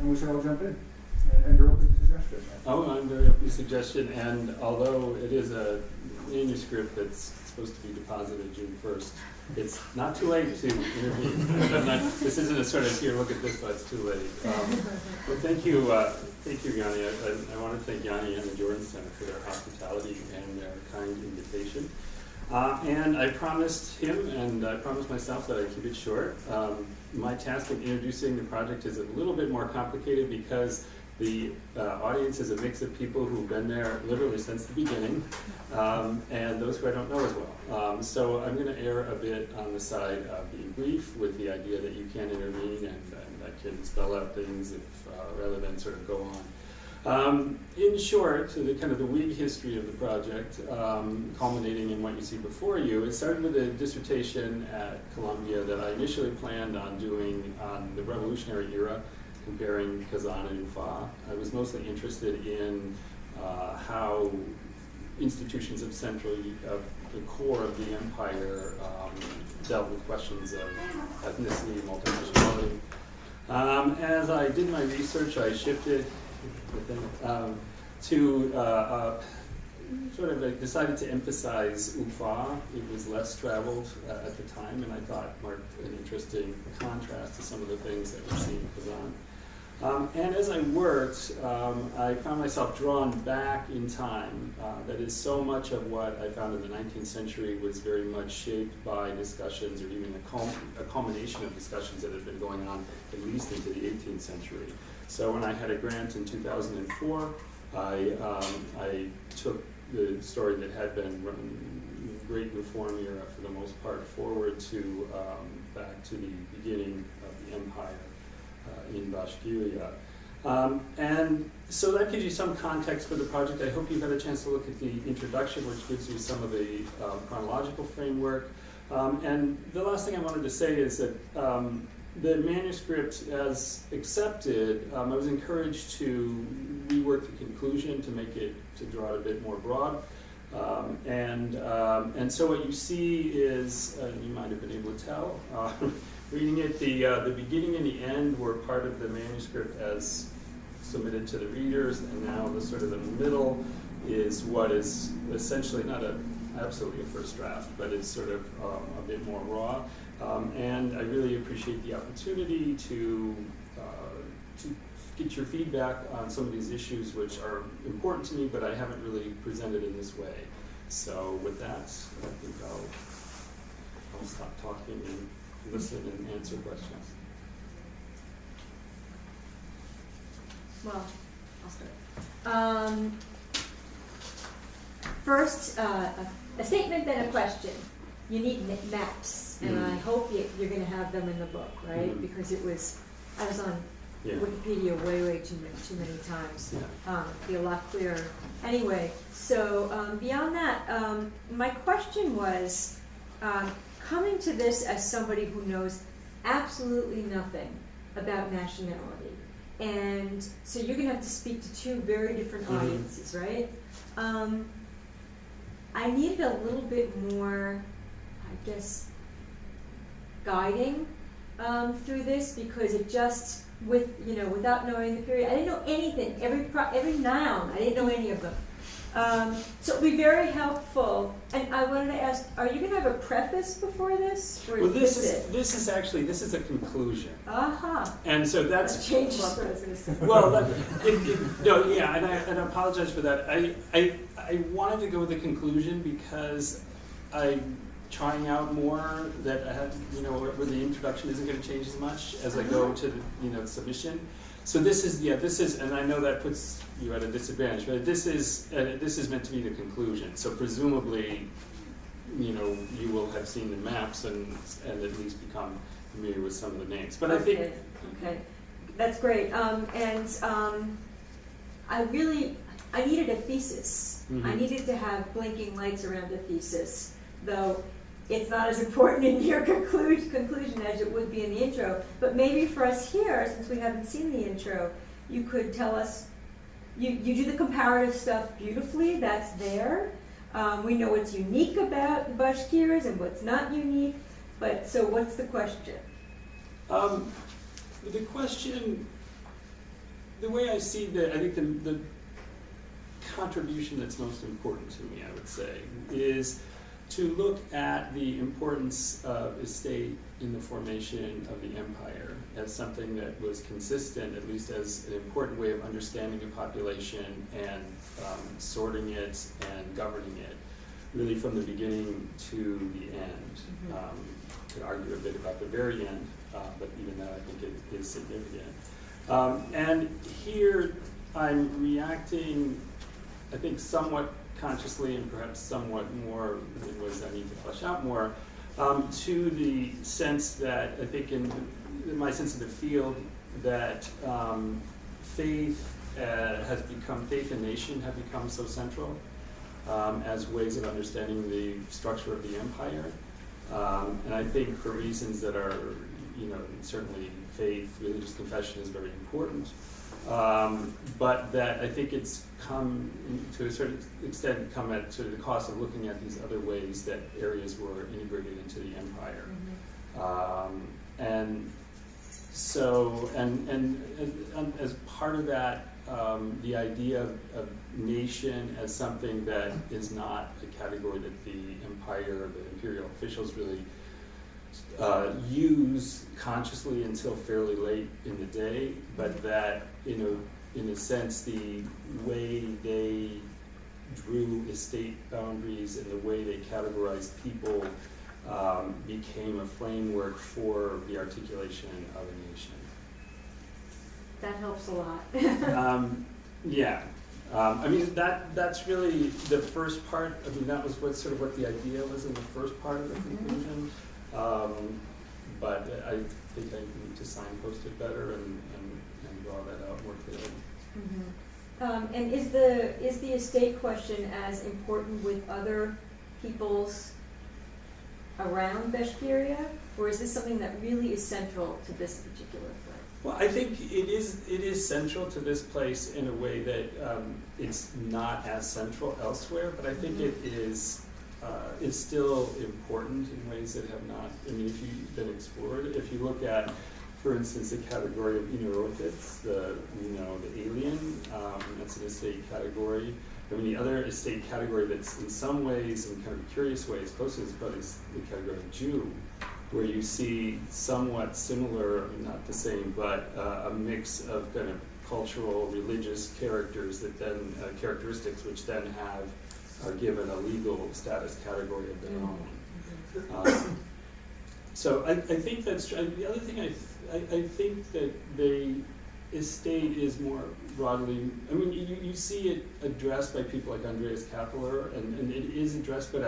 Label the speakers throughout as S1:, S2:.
S1: and we should all jump in. And you're open to suggestion.
S2: Oh, I'm very open to suggestion, and although it is a manuscript that's supposed to be deposited June 1st, it's not too late to intervene. This isn't a sort of, here, look at this, but it's too late. But thank you, Yanni. I want to thank Yanni and the Jordan Center for their hospitality and their kind invitation. And I promised him, and I promised myself that I'd keep it short. My task in introducing the project is a little bit more complicated because the audience is a mix of people who've been there literally since the beginning, and those who I don't know as well. So I'm going to err a bit on the side of being brief with the idea that you can intervene and I can spell out things if, rather than sort of go on. In short, the kind of the Whig history of the project, culminating in what you see before you, it started with a dissertation at Columbia that I initially planned on doing on the Revolutionary era, comparing Kazan and Ufa. I was mostly interested in how institutions of the core of the empire dealt with questions of ethnicity, multinationality. As I did my research, I shifted to sort of decided to emphasize Ufa. It was less traveled at the time, and I thought marked an interesting contrast to some of the things that we see in Kazan. And as I worked, I found myself drawn back in time. That is, so much of what I found in the 19th century was very much shaped by discussions, or even a culmination of discussions that had been going on at least into the 18th century. So when I had a grant in 2004, I took the story that had been running Great Reform era for the most part forward to back to the beginning of the empire in Bashkiria. And so that gives you some context for the project. I hope you've had a chance to look at the introduction, which gives you some of the chronological framework. And the last thing I wanted to say is that the manuscript, as accepted, I was encouraged to rework the conclusion to make it, to draw it a bit more broad. And so what you see is, you might have been able to tell, reading it, the beginning and the end were part of the manuscript as submitted to the readers, and now the sort of the middle is what is essentially not absolutely a first draft, but it's sort of a bit more raw. And I really appreciate the opportunity to get your feedback on some of these issues which are important to me, but I haven't really presented in this way. So with that, I think I'll stop talking and listen and answer questions.
S3: Well, I'll start. First, a statement, then a question. You need maps, and I hope you're going to have them in the book, right? Because I was on Wikipedia way too many times. It'd be a lot clearer. Anyway, so beyond that, my question was, coming to this as somebody who knows absolutely nothing about nationality, and so you're going to have to speak to two very different audiences, right? I needed a little bit more, I guess, guiding through this, because it just, without knowing the period, I didn't know anything. Every noun, I didn't know any of them. So it would be very helpful. And I wanted to ask, are you going to have a preface before this? Or
S2: well, this is a conclusion. And so that's
S3: changed what I was going to say.
S2: Well, and I apologize for that. I wanted to go with the conclusion because I'm trying out more that I have, where the introduction isn't going to change as much as I go to the submission. So this is, and I know that puts you at a disadvantage, but this is meant to be the conclusion. So presumably, you will have seen the maps and at least become familiar with some of the names. But I think
S3: that's great. I needed a thesis. I needed to have blinking lights around a thesis, though it's not as important in your conclusion as it would be in the intro. But maybe for us here, since we haven't seen the intro, you could tell us, you do the comparative stuff beautifully, that's there. We know what's unique about the Bashkiras and what's not unique, but so what's the question?
S2: The question the way I see I think the contribution that's most important to me, I would say, is to look at the importance of estate in the formation of the empire as something that was consistent, at least as an important way of understanding a population and sorting it and governing it, really from the beginning to the end. Could argue a bit about the very end, but even that I think is significant. And here I'm reacting, I think, somewhat consciously and perhaps somewhat more in ways I need to flesh out more, to the sense that I think in my sense of the field that faith and nation have become so central as ways of understanding the structure of the empire. And I think for reasons that are, certainly faith, religious confession is very important. But that I think it's come, to a certain extent, come at sort of the cost of looking at these other ways that areas were integrated into the empire. And so, and as part of that, the idea of nation as something that is not a category that the empire, the imperial officials really use consciously until fairly late in the day, but that, in a sense, the way they drew estate boundaries and the way they categorized people became a framework for the articulation of a nation.
S3: That helps a lot.
S2: Yeah. I mean, that's really the first part. I mean, that was what the idea was in the first part of the conclusion. But I think I need to signpost it better and draw that out more clearly.
S3: And is the estate question as important with other peoples around Bashkiria, or is this something that really is central to this particular place?
S2: Well, I think it is central to this place in a way that it's not as central elsewhere, but I think it is it's still important in ways that have not, I mean, if you've been explored, if you look at, for instance, the category of Inurotids, the alien, that's an estate category. I mean, the other estate category that's in some ways, in kind of curious ways, close to this, but is the category of Jew, where you see somewhat similar, not the same, but a mix of kind of cultural, religious characters that then, characteristics which then are given a legal status category of their own. So I think that's true. The other thing I think that the estate is more broadly, I mean, you see it addressed by people like Andreas Kappeler, and it is addressed, but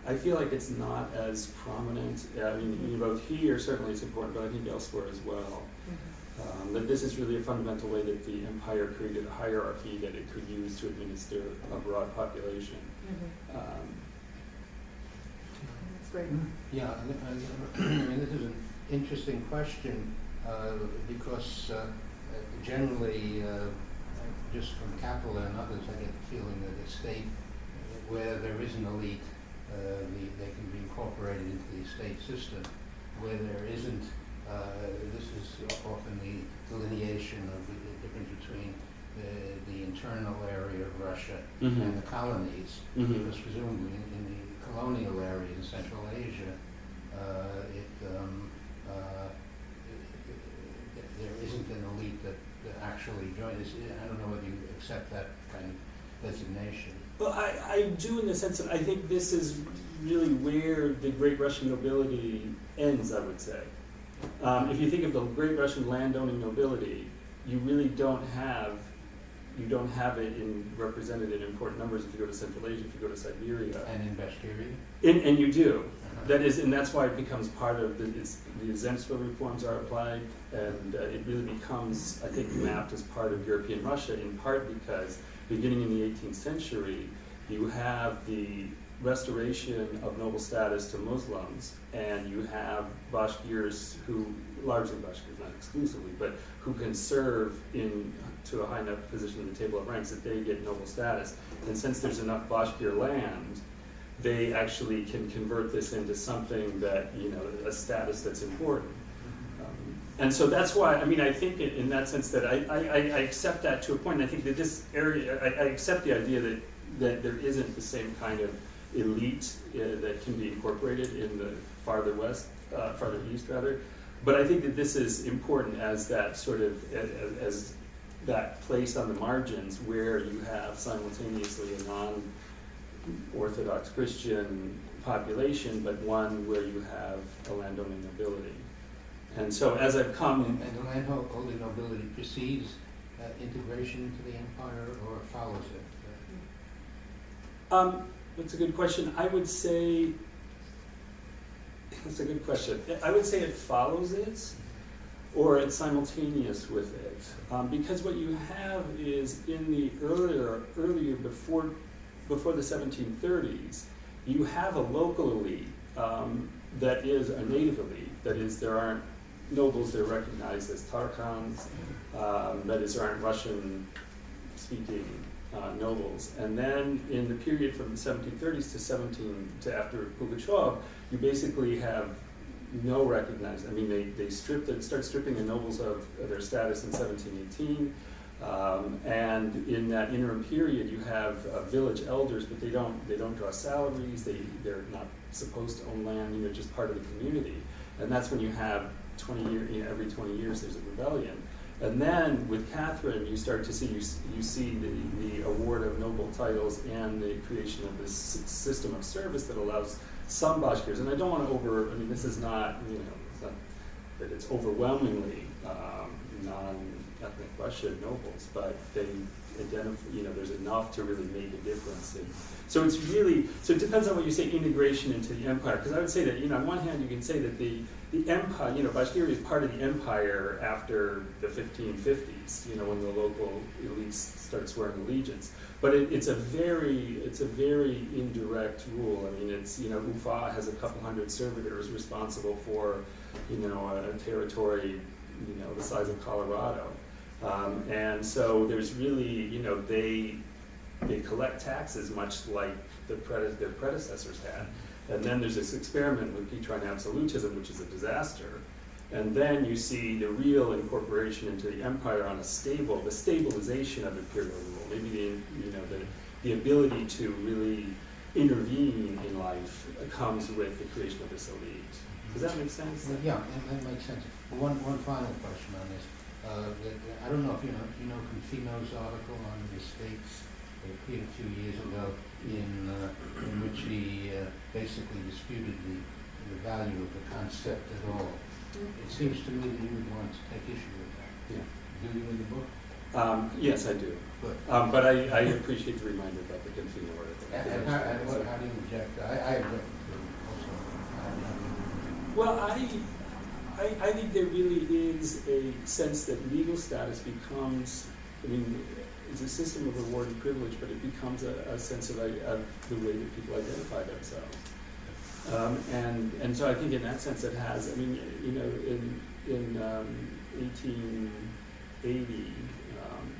S2: I feel like it's not as prominent. I mean, both here, certainly it's important, but I think elsewhere as well. That this is really a fundamental way that the empire created a hierarchy that it could use to administer a broad population.
S3: That's great.
S4: Yeah, I mean, this is an interesting question because generally, just from Kappeler and others, I get the feeling that a state where there is an elite, they can be incorporated into the estate system. Where there isn't, this is often the delineation of the difference between the internal area of Russia and the colonies, because presumably in the colonial areas in Central Asia, there isn't an elite that actually joins. I don't know whether you accept that kind of designation.
S2: Well, I do, in the sense that I think this is really where the Great Russian nobility ends, I would say. If you think of the Great Russian landowning nobility, you really don't have it represented in important numbers if you go to Central Asia, if you go to Siberia.
S4: And in Bashkiria?
S2: And you do. That is, and that's why it becomes part of the Zemstvo reforms are applied, and it really becomes, I think, mapped as part of European Russia, in part because beginning in the 18th century, you have the restoration of noble status to Muslims, and you have Bashkirs who, largely Bashkirs, not exclusively, but who can serve to a high enough position in the table of ranks that they get noble status. And since there's enough Bashkir land, they actually can convert this into something that, a status that's important. And so that's why, I mean, I think in that sense that I accept that to a point. I think that this area, I accept the idea that there isn't the same kind of elite that can be incorporated in the farther east rather. But I think that this is important as that sort of, as that place on the margins where you have simultaneously a non-Orthodox Christian population, but one where you have a landowning nobility. And so as I've come...
S4: And the landholding nobility precedes integration into the empire or follows it?
S2: That's a good question. I would say, that's a good question. I would say it follows it, or it's simultaneous with it. Because what you have is in the earlier before the 1730s, you have a local elite that is a native elite. That is, there aren't nobles that are recognized as Tarkhans. That is, there aren't Russian-speaking nobles. And then in the period from the 1730s to after Pugachev, you basically have no recognized. I mean, they start stripping the nobles of their status in 1718. And in that interim period, you have village elders, but they don't draw salaries. They're not supposed to own land. They're just part of the community. And that's when you have 20 years. Every 20 years, there's a rebellion. And then with Catherine, you start to see you see the award of noble titles and the creation of this system of service that allows some Bashkirs. And I don't want to I mean, this is not, it's not that it's overwhelmingly non-ethnic Russian nobles, but they identify, there's enough to really make a difference. So it's really, so it depends on what you say, integration into the empire. Because I would say that, on one hand, you can say that the empire, Bashkiria is part of the empire after the 1550s, when the local elites start swearing allegiance. But it's a very indirect rule. I mean, it's, Ufa has a couple hundred servitors responsible for, a territory, the size of Colorado. And so there's really, they collect taxes much like their predecessors had. And then there's this experiment with Petrine absolutism, which is a disaster. And then you see the real incorporation into the empire on the stabilization of imperial rule. Maybe the ability to really intervene in life comes with the creation of this elite. Does that make sense?
S4: Yeah, that makes sense. One final question on this. I don't know if you know Confino's article on the estates. It appeared a few years ago in which he basically disputed the value of the concept at all. It seems to me that you would want to take issue with that.
S2: Yeah.
S4: Do you in the book?
S2: Yes, I do.
S4: Good.
S2: But I appreciate the reminder about the Confino article.
S4: And how do you object? I object to it also.
S2: Well, I think there really is a sense that legal status becomes, it's a system of reward and privilege, but it becomes a sense of the way that people identify themselves. And so I think in that sense it has, in 1880,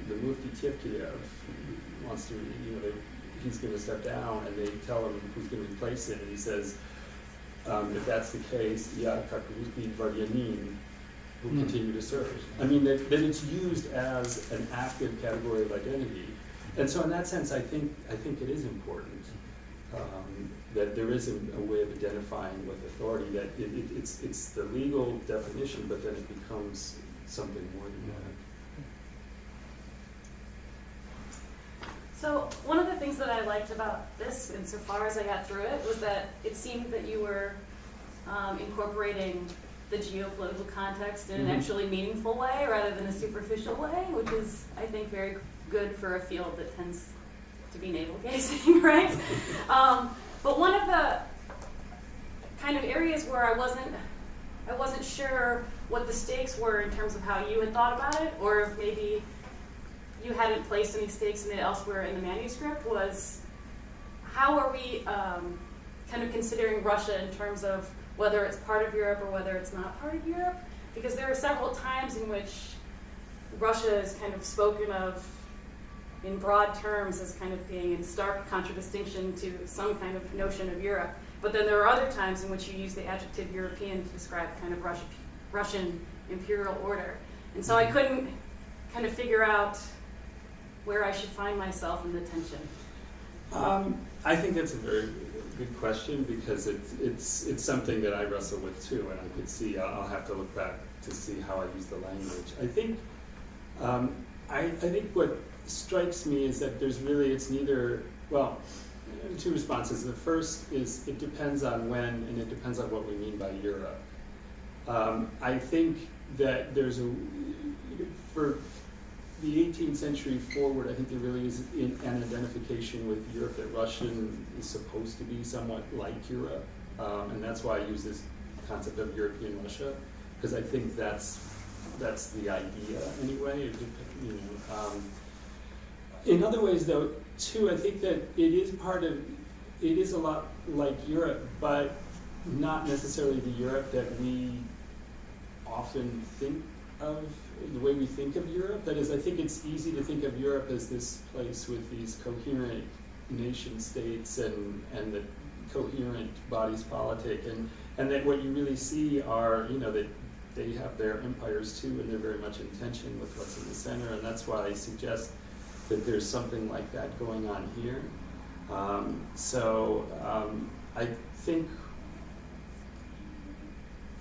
S2: the Mufti Tivkiev wants to, he's going to step down, and they tell him who's going to replace him, and he says, if that's the case, Kakuruski Varyanin will continue to serve. That it's used as an active category of identity. And so in that sense, I think it is important that there is a way of identifying with authority, that it's the legal definition, but then it becomes something more than that.
S5: So one of the things that I liked about this, insofar as I got through it, was that it seemed that you were incorporating the geopolitical context in an actually meaningful way rather than a superficial way, which is, I think, very good for a field that tends to be navel gazing, right? But one of the kind of areas where I wasn't sure what the stakes were in terms of how you had thought about it, or if maybe you hadn't placed any stakes in it elsewhere in the manuscript, was how are we kind of considering Russia in terms of whether it's part of Europe or whether it's not part of Europe? Because there are several times in which Russia is kind of spoken of in broad terms as kind of being in stark contradistinction to some kind of notion of Europe. But then there are other times in which you use the adjective European to describe kind of Russian imperial order. And so I couldn't kind of figure out where I should find myself in the tension.
S2: I think that's a very good question because it's something that I wrestle with too, and I could see, I'll have to look back to see how I use the language. I think what strikes me is that it's neither, well, two responses. The first is it depends on when, and it depends on what we mean by Europe. I think that for the 18th century forward, I think there really is an identification with Europe that Russian is supposed to be somewhat like Europe, and that's why I use this concept of European Russia, because I think that's the idea anyway. In other ways, though, too, I think that it is a lot like Europe, but not necessarily the Europe that we often think of, the way we think of Europe. That is, I think it's easy to think of Europe as this place with these coherent nation states and the coherent bodies politic, and that what you really see are, that they have their empires too, and they're very much in tension with what's in the center, and that's why I suggest that there's something like that going on here. I think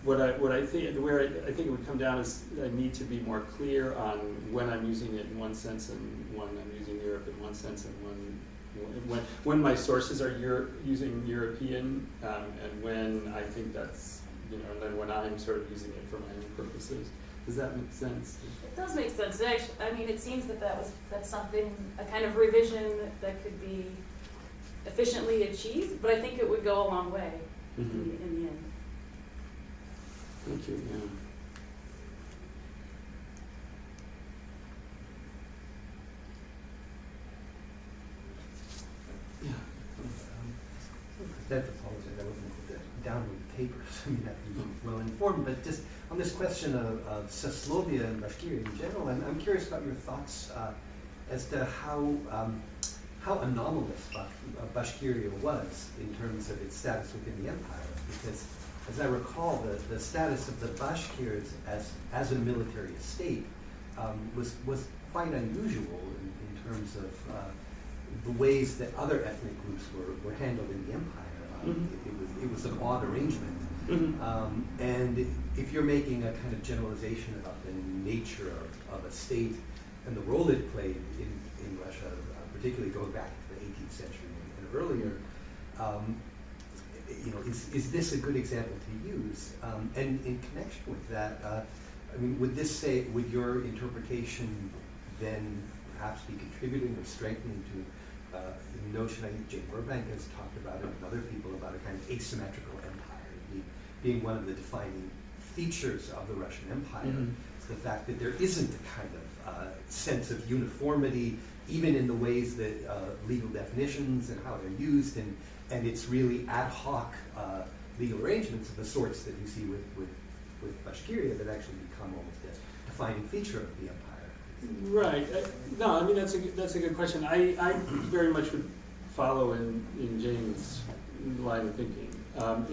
S2: where I think it would come down is I need to be more clear on when I'm using it in one sense and when I'm using Europe in one sense, and when my sources are using European, and when I think that's, and then when I'm sort of using it for my own purposes. Does that make sense?
S5: It does make sense. It seems that's something, a kind of revision that could be efficiently achieved, but I think it would go a long way in the end.
S2: Thank you. Yeah.
S6: Anthropology, I wouldn't put that down with papers. I mean, I'd be well informed, but just on this question of Saslovia and Bashkiria in general, I'm curious about your thoughts as to how anomalous Bashkiria was in terms of its status within the empire. Because, as I recall, the status of the Bashkirs as a military state was quite unusual in terms of the ways that other ethnic groups were handled in the empire. It was an odd arrangement. And if you're making a kind of generalization about the nature of a state and the role it played in Russia, particularly going back to the 18th century and earlier, is this a good example to use? And in connection with that, would your interpretation then perhaps be contributing or strengthening to the notion, I think Jane Burbank has talked about it, and other people, about a kind of asymmetrical empire, being one of the defining features of the Russian Empire, the fact that there isn't a kind of sense of uniformity, even in the ways that legal definitions and how they're used, and it's really ad hoc legal arrangements of the sorts that you see with Bashkiria that actually become almost a defining feature of the empire.
S2: Right. No, I mean, that's a good question. I very much would follow in Jane's line of thinking.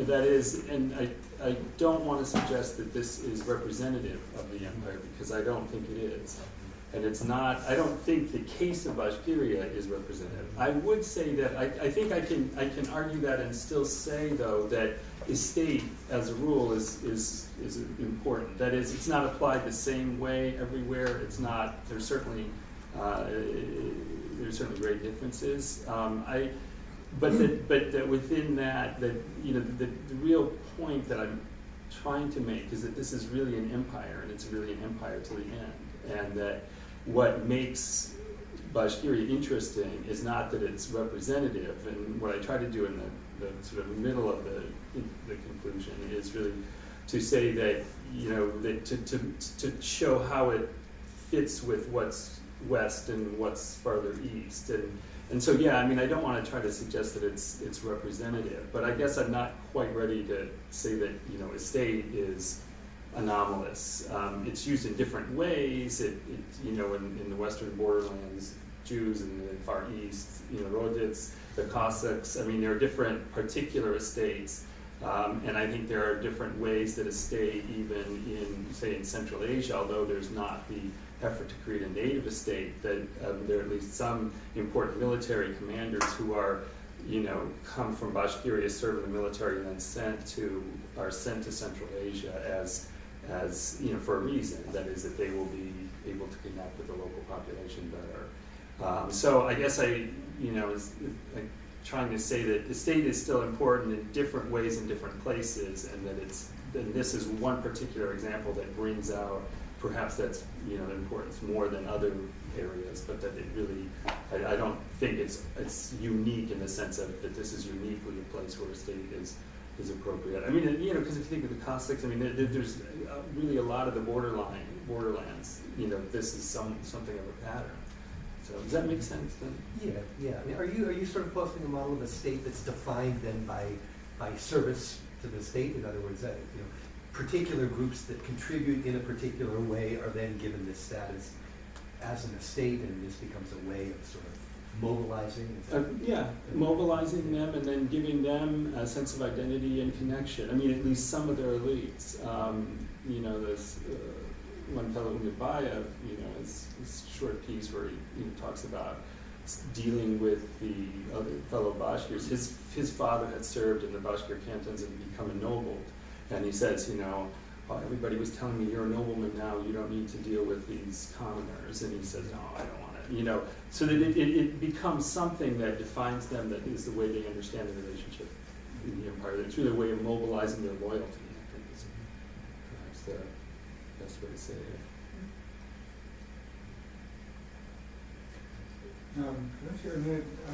S2: That is, and I don't want to suggest that this is representative of the empire, because I don't think it is. And it's not, I don't think the case of Bashkiria is representative. I would say that, I think I can argue that and still say, though, that estate as a rule is important. That is, it's not applied the same way everywhere. It's not, there's certainly great differences. But that within that, the real point that I'm trying to make is that this is really an empire, and it's really an empire to the end. And that what makes Bashkiria interesting is not that it's representative, and what I try to do in the sort of middle of the conclusion is really to say that, to show how it fits with what's west and what's farther east. And so, yeah, I mean, I don't want to try to suggest that it's representative, but I guess I'm not quite ready to say that, estate is anomalous. It's used in different ways. In the western borderlands, Jews in the Far East, Rodits, the Cossacks. I mean, there are different particular estates And I think there are different ways that a state, even in, say, in Central Asia, although there's not the effort to create a native estate, that there are at least some important military commanders who are, come from Bashkiria, serve in the military, and then are sent to Central Asia as for a reason. That is, that they will be able to connect with the local population better. So I guess is like trying to say that the state is still important in different ways in different places, and that this is one particular example that brings out perhaps that's importance more than other areas, but that it really, I don't think it's unique in the sense of that this is uniquely a place where a state is appropriate. I mean, because if you think of the conflicts, I mean, there's really a lot of the borderlands. This is something of a pattern. So does that make sense then?
S6: Yeah. I mean, are you sort of posting a model of a state that's defined then by service to the state? In other words, particular groups that contribute in a particular way are then given this status as an estate, and this becomes a way of sort of mobilizing?
S2: Mobilizing them and then giving them a sense of identity and connection. I mean, at least some of their elites. This one fellow, Umibaya, his short piece where he talks about dealing with the other fellow Bashkirs. His father had served in the Bashkir cantons and become ennobled. And he says, everybody was telling me you're a nobleman now, you don't need to deal with these commoners. And he says, no, I don't want to, so that it becomes something that defines them, that is the way they understand the relationship in the empire. It's really a way of mobilizing their loyalty, I think is perhaps the best way to say it.
S1: I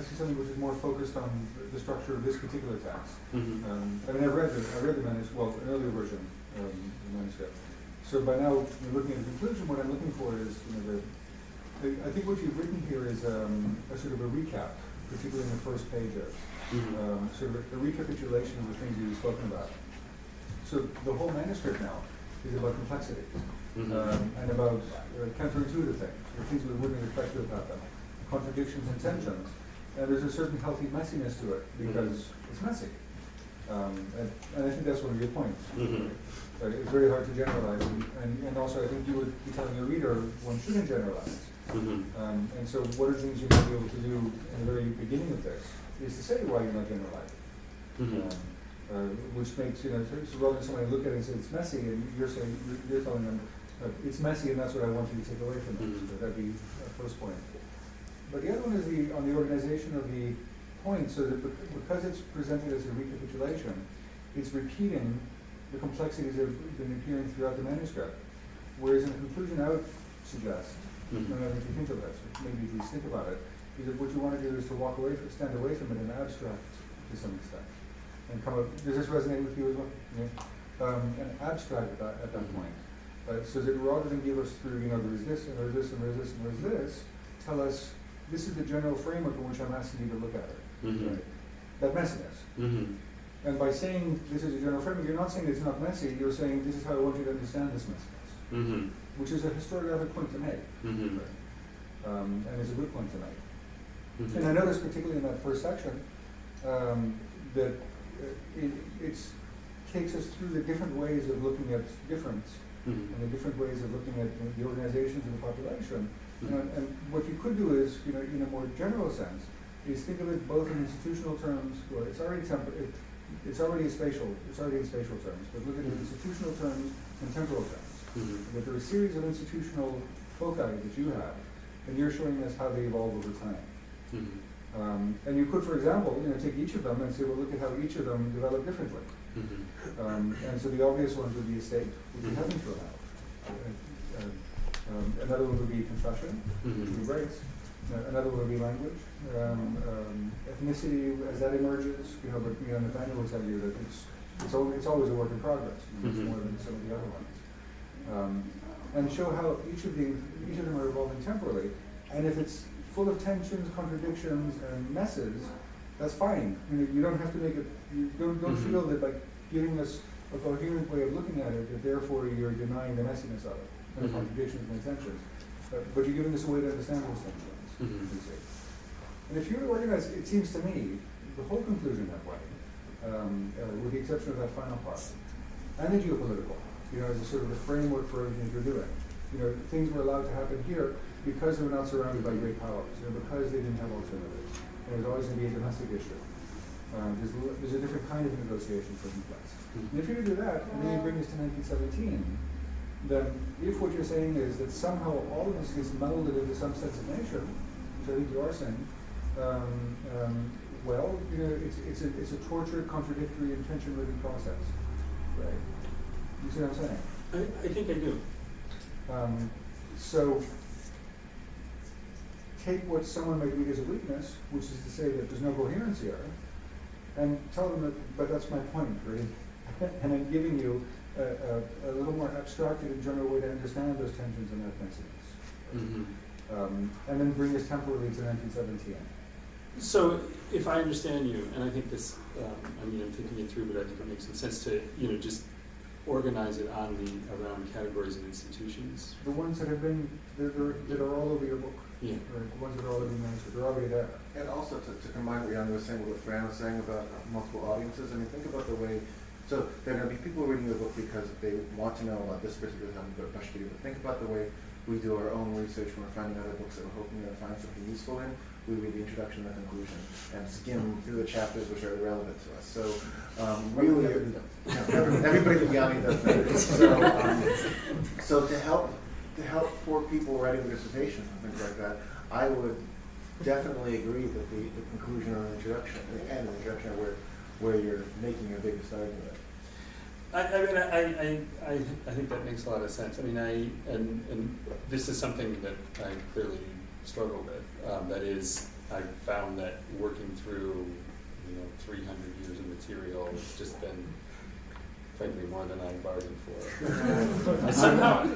S1: see something which is more focused on the structure of this particular text.
S2: Mm-hmm.
S1: I mean, I read the manuscript, well, an earlier version of the manuscript. So by now, looking at the conclusion, what I'm looking for is, I think what you've written here is a sort of a recap, particularly in the first pages, sort of a recapitulation of the things you've spoken about. So the whole manuscript now is about complexities and about counterintuitive things, or things we wouldn't expect about them. Contradictions and tensions, and there's a certain healthy messiness to it because it's messy, and I think that's one of your points. It's very hard to generalize, and also I think you would be telling your reader one shouldn't generalize. And so one of the things you might be able to do in the very beginning of this is to say why you're not generalizing, which makes so rather than somebody look at it and say it's messy, and you're telling them it's messy, and that's what I want you to take away from it. So that'd be a first point. But the other one is on the organization of the points, so that because it's presented as a recapitulation, it's repeating the complexities that have been appearing throughout the manuscript. Whereas in the conclusion, I would suggest, and I think you think of this, maybe at least think about it, is that what you want to do is to stand away from it in abstract to some extent. And come up, does this resonate with you as well? Yeah. An abstract at that point. So that rather than give us through, there's this, and there's this, and there's this, and there's this, tell us, this is the general framework in which I'm asking you to look at it. Right? That messiness. And by saying this is a general framework, you're not saying it's not messy, you're saying this is how I want you to understand this messiness. Which is a historiographic point to make. Right? And it's a good point to make. And I noticed particularly in that first section that it takes us through the different ways of looking at difference and the different ways of looking at the organizations of the population. And what you could do is, in a more general sense, is think of it both in institutional terms, where it's already in spatial terms, but look at it in institutional terms and temporal terms. That there are a series of institutional foci that you have, and you're showing us how they evolve over time. And you could, for example, take each of them and say, well, look at how each of them develop differently. And so the obvious ones would be estate, which you haven't thrown out. Another one would be confession, which would be race. Another one would be language. Ethnicity, as that emerges, but Nathaniel will tell you that it's always a work in progress. It's more than some of the other ones. And show how each of them are evolving temporally. And if it's full of tensions, contradictions, and messes, that's fine. You don't have to make it. You don't feel that by giving us a coherent way of looking at it, that therefore you're denying the messiness of it. And the contradictions and tensions. But you're giving us a way to understand those tensions. And if you were to organize, it seems to me, the whole conclusion that way, with the exception of that final part. And the geopolitical, as a sort of the framework for everything you're doing. Things were allowed to happen here because they were not surrounded by great powers, because they didn't have alternatives. And it was always going to be a domestic issue. There's a different kind of negotiation taking place. And if you do that, and then you bring this to 1917, then if what you're saying is that somehow all of this gets melded into some sense of nation, which I think you are saying, well, it's a tortured, contradictory, and tension-ridden process, right? You see what I'm saying?
S2: I think I do.
S1: So take what someone might read as a weakness, which is to say that there's no coherence here, and tell them that, but that's my point, right? And I'm giving you a little more abstracted and general way to understand those tensions and ethnicities.
S2: Mm-hmm.
S1: And then bring us temporally to 1917.
S2: So, if I understand you, and I think this, I'm thinking it through, but I think it makes some sense to, just organize it around categories and institutions.
S1: The ones that have been, that are all over your book.
S2: Yeah.
S1: Right, the ones that are already mentioned, they're already there.
S7: And also to combine what Jan was saying with what Fran was saying about multiple audiences, think about the way, so there are going to be people reading the book because they want to know about this particular topic about Bashkiria, but think about the way we do our own research when we're finding other books that we're hoping to find something useful in. We read the introduction and the conclusion and skim through the chapters which are relevant to us. So really, everybody but Yanni does that. So to help poor people writing dissertations and things like that, I would definitely agree that the conclusion or the introduction and the introduction are where you're making your biggest argument.
S2: I think that makes a lot of sense. And this is something that I clearly struggle with. That is, I found that working through, 300 years of material has just been, frankly, more than I bargained for.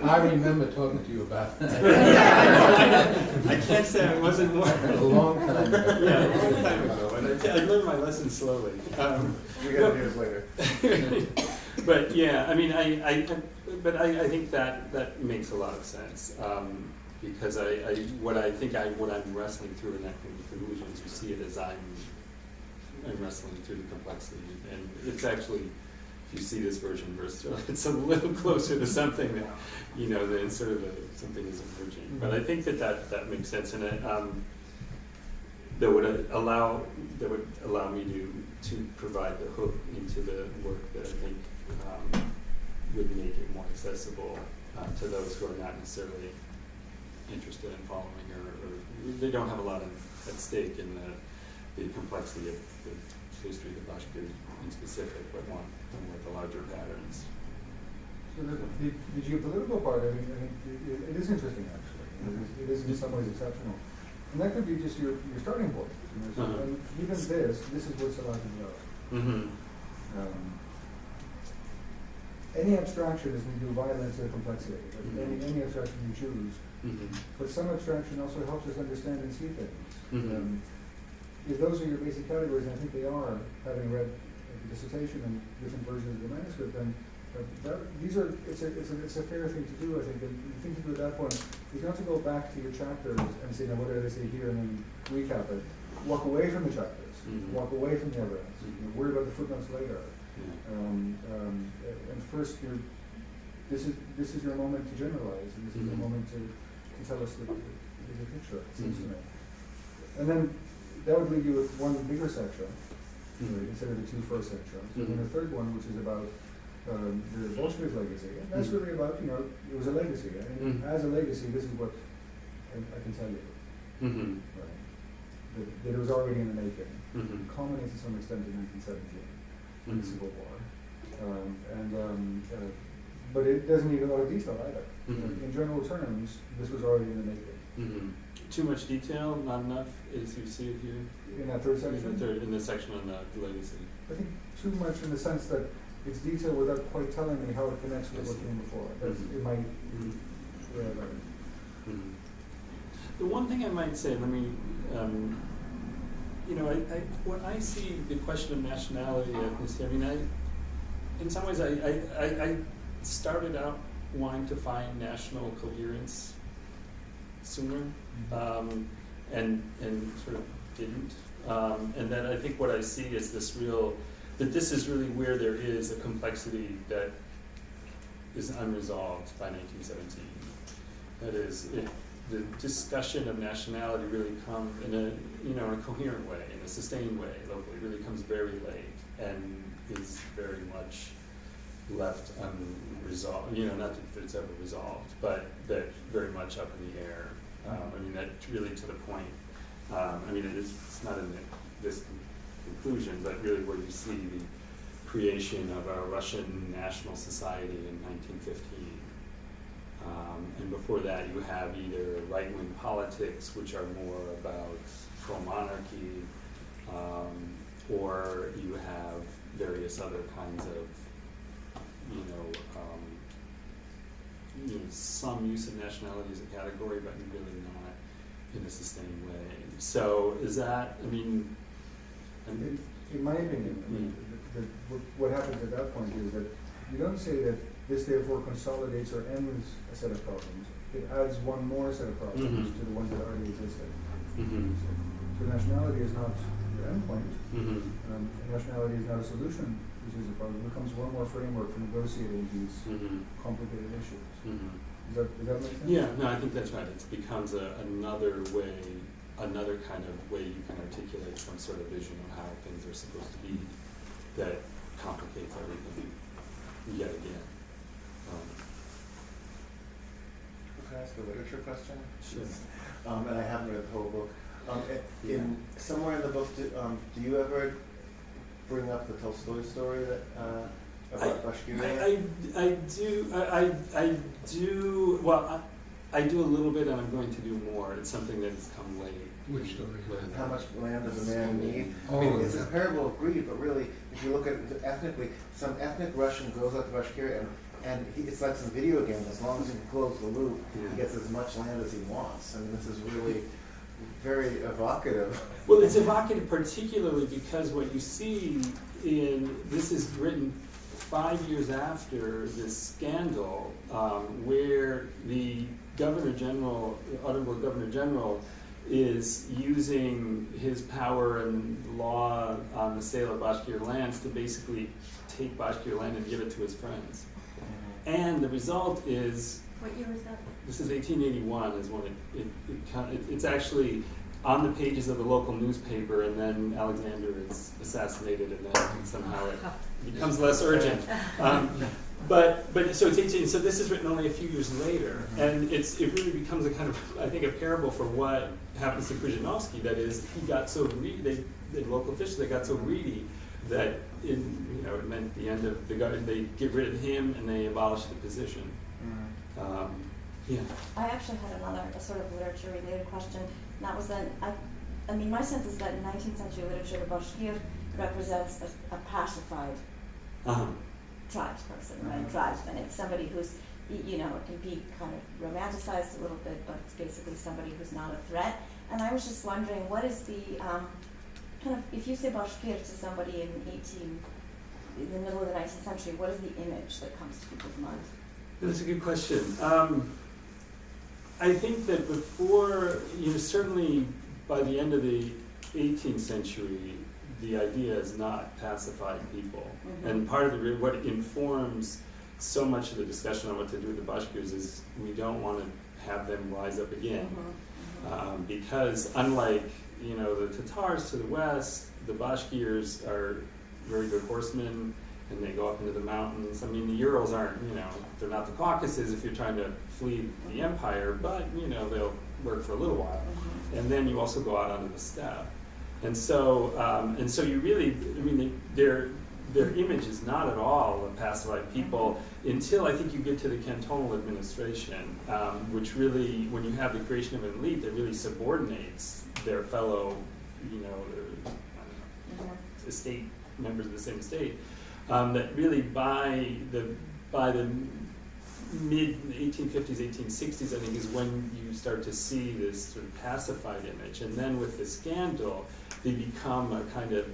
S4: I remember talking to you about that.
S2: I can't say I wasn't more.
S4: A long time ago.
S2: Yeah, a long time ago. And I learned my lesson slowly.
S7: We got years later.
S2: But yeah, I think that makes a lot of sense. Because what I'm wrestling through in that conclusion is you see it as I'm wrestling through the complexity, and it's actually, if you see this version versus it's a little closer to something that, than sort of something is emerging. Mm-hmm. But I think that makes sense, and that would allow me to provide the hook into the work that I think would make it more accessible to those who are not necessarily interested in following, or they don't have a lot at stake in the complexity of the history of the Bashkirs in specific, but want the larger patterns.
S1: So the geopolitical part, it is interesting actually. It is in some ways exceptional. And that could be just your starting point. And even this is what's allowed to develop.
S2: Mm-hmm.
S1: Any abstraction is going to do violence to the complexity. Any abstraction you choose.
S2: Mm-hmm.
S1: But some abstraction also helps us understand and see things.
S2: Mm-hmm.
S1: If those are your basic categories, and I think they are, having read the dissertation and different versions of the manuscript, then it's a fair thing to do, I think. And the thing to do at that point is not to go back to your chapters and say, now what did I say here, and then recap it. Walk away from the chapters. Mm-hmm. Walk away from the evidence. Mm-hmm. Worry about the footnotes later. And first, this is your moment to generalize, and this is your moment to tell us the bigger picture, it seems to me. And then that would leave you with one bigger section, instead of the two first sections. And then a third one, which is about the Bolshevik legacy. And that's really about, it was a legacy. And as a legacy, this is what I can tell you. Right? That it was already in the making. Culminates to some extent in 1917, in the Civil War. But it doesn't need a lot of detail either. In general terms, this was already in the making.
S2: Too much detail, not enough, as you see it here?
S1: In that third section?
S2: In the section on the legacy.
S1: I think too much in the sense that it's detail without quite telling me how it connects with what came before. That's it might.
S2: The one thing I might say, when I see the question of nationality, ethnicity, in some ways I started out wanting to find national coherence sooner, and sort of didn't. And then I think what I see is this real that this is really where there is a complexity that is unresolved by 1917. That is, the discussion of nationality really comes in a coherent way, in a sustained way locally. It really comes very late and is very much left unresolved. Not that it's ever resolved, but that very much up in the air. That really to the point. It's not in this conclusion, but really where you see the creation of a Russian national society in 1915. And before that, you have either right-wing politics, which are more about pro-monarchy, or you have various other kinds of, some use of nationality as a category, but really not in a sustained way. So is that,
S1: In my opinion, what happens at that point is that you don't say that this therefore consolidates or ends a set of problems. It adds one more set of problems to the ones that already existed. So nationality is not your endpoint. Nationality is not a solution, which is a problem. It becomes one more framework for negotiating these complicated issues. Does that make sense?
S2: Yeah, no, I think that's right. It becomes another way, another kind of way you can articulate some sort of vision of how things are supposed to be that complicates everything yet again.
S7: Can I ask a literature question?
S2: Sure.
S7: And I haven't read the whole book. Somewhere in the book, do you ever bring up the Tolstoy story that about Bashkiria?
S2: I do. Well, I do a little bit, and I'm going to do more. It's something that has come late.
S4: Which story?
S7: How much land does a man need?
S4: Oh,
S7: It's a parable of greed, but really, if you look at it ethnically, some ethnic Russian goes out to Bashkiria, and it's like some video game. As long as he can close the loop, he gets as much land as he wants. This is really very evocative.
S2: Well, it's evocative particularly because what you see this is written 5 years after this scandal, where the Governor General, Orenburg Governor General, is using his power and law on the sale of Bashkir lands to basically take Bashkir land and give it to his friends. And the result is...
S3: What year was that?
S2: This is 1881 is when it's actually on the pages of the local newspaper, and then Alexander is assassinated, and then somehow it becomes less urgent. But so it's 18. So this is written only a few years later, and it really becomes a kind of, I think, a parable for what happens to Khrushchevsky. That is, he got so greedy. The local officials, they got so greedy that it meant the end of the government. They get rid of him and they abolish the position. Yeah.
S8: I actually had a sort of literature-related question. And that was that, my sense is that in 19th century literature, the Bashkir represents a pacified tribesperson, right? Tribesman. It's somebody who's, it can be kind of romanticized a little bit, but it's basically somebody who's not a threat. And I was just wondering, what is the, if you say Bashkir to somebody in the middle of the 19th century, what is the image that comes to people's minds?
S2: That's a good question. I think that before, certainly by the end of the 18th century, the idea is not pacified people. And part of what informs so much of the discussion on what to do with the Bashkirs is we don't want to have them rise up again. Because unlike, the Tatars to the west, the Bashkirs are very good horsemen, and they go up into the mountains. The Urals aren't, they're not the Caucasus if you're trying to flee the empire, but, they'll work for a little while. And then you also go out onto the steppe. And so you really, their image is not at all a pacified people until I think you get to the cantonal administration, which really, when you have the creation of an elite that really subordinates their fellow, estate members of the same estate. That really by the mid-1850s, 1860s, I think, is when you start to see this sort of pacified image. And then with the scandal, they become a kind of,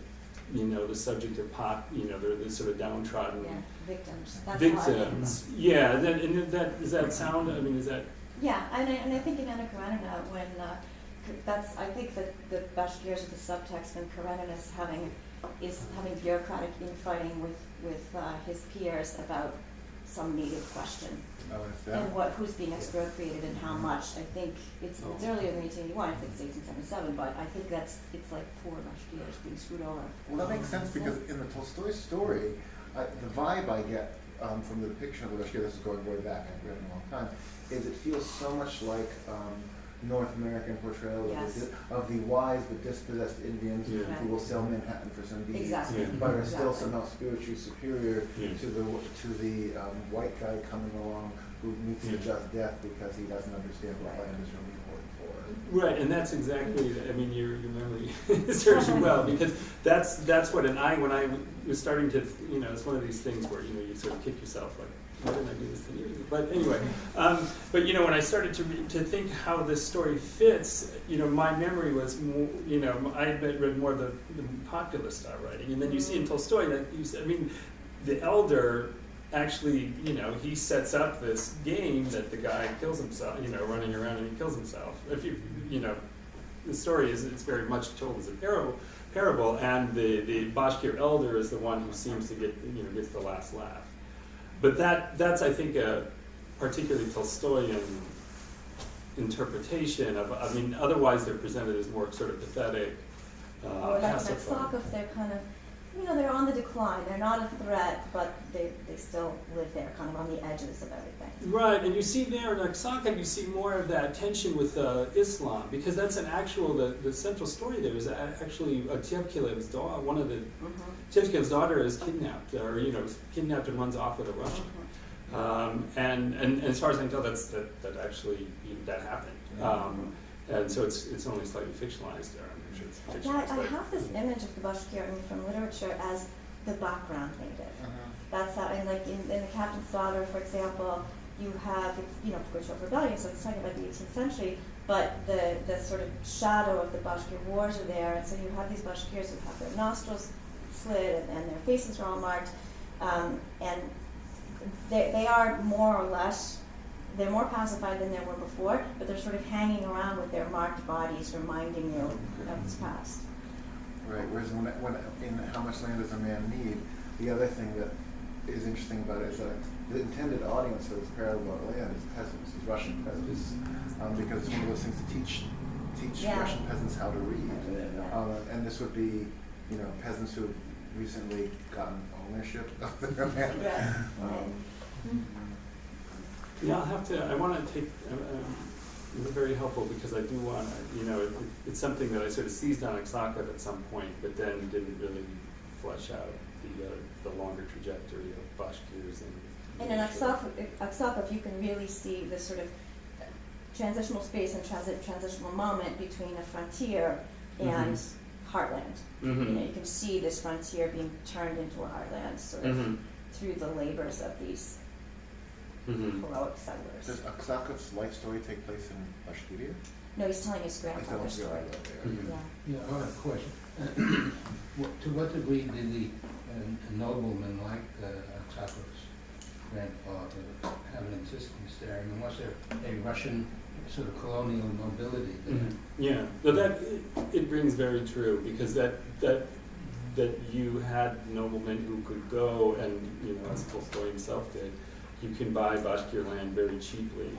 S2: the subject of they're the sort of downtrodden
S8: victims. That's
S2: victims. Yeah, does that sound, is that?
S8: Yeah, and I think in Anna Karenina, when I think that the Bashkirs are the subtext, and Karenina's having is having bureaucratic infighting with his peers about some native question.
S7: Oh, if that.
S8: And who's being expropriated and how much. I think it's earlier than 1881, I think it's 1877, but I think it's like poor Bashkirs being screwed over.
S7: Well, that makes sense because in the Tolstoy story, the vibe I get from the depiction of the Bashkir, this is going way back, I've read it a long time, is it feels so much like North American portrayal
S8: Yes.
S7: of the wise but dispossessed Indians
S2: Yeah.
S7: who will sell Manhattan for some deeds,
S8: Exactly.
S2: Yeah.
S7: but are still
S8: Exactly.
S7: somehow spiritually superior
S2: Yeah.
S7: to the white guy coming along who meets the
S2: Yeah.
S7: just death because he doesn't understand what land is really important for.
S2: Right, and that's exactly, I mean, your memory serves you well, because that's what, when I was starting to, it's one of these things where, you sort of kick yourself, like, why didn't I do this 10 years ago? But anyway, but when I started to think how this story fits, my memory was more, I had read more of the popular style writing, and then you see in Tolstoy that, the elder actually, he sets up this game that the guy kills himself, running around and he kills himself. If the story it's very much told as a parable, and the Bashkir elder is the one who seems to gets the last laugh. But that's I think a particularly Tolstoyan interpretation of. Otherwise they're presented as more sort of pathetic.
S8: Or like
S2: pacifying.
S8: Naxakov, they're kind of, they're on the decline. They're not a threat, but they still live there, kind of on the edges of everything.
S2: Right, and you see there in Aksakan, you see more of that tension with Islam, because that's an actual, the central story there is actually Tevkilev's daughter, one of the, Tevkilev's daughter is kidnapped, or, kidnapped and runs off with a Russian. And as far as I can tell, that actually, that happened. And so it's only slightly fictionalized there. I'm sure it's fictionalized.
S8: Yeah, I have this image of the Bashkir from literature as the background native. That's how, and like in the Captain's Daughter, for example, you have, Pugachev Rebellion, so it's talking about the 18th century, but the sort of shadow of the Bashkir wars are there, and so you have these Bashkirs who have their nostrils slit and their faces are all marked, and they are more or less, they're more pacified than they were before, but they're sort of hanging around with their marked bodies, reminding you of this past.
S7: Right, whereas when in How Much Land Does a Man Need, the other thing that is interesting about it is that the intended audience for this parable about land is peasants, is Russian peasants, because it's one of those things to teach Russian peasants how to read. And this would be, peasants who have recently gotten ownership of their land.
S2: Yeah, I want to take, it's very helpful because I do want to, it's something that I sort of seized on Aksakov at some point, but then didn't really flesh out the longer trajectory of Bashkirs.
S8: And in Aksakov, you can really see this sort of transitional space and transitional moment between a frontier and heartland. You can see this frontier being turned into a heartland sort of through the labors of these heroic settlers.
S7: Does Aksakov's life story take place in Bashkiria?
S8: No, he's telling his grandfather's story.
S4: Yeah, I have a question. To what degree did the noblemen like Aksakov's grandfather have an existence there? I mean, was there a Russian sort of colonial nobility there?
S2: Yeah, but it rings very true because that you had noblemen who could go and, as Tolstoy himself did, you can buy Bashkir land very cheaply.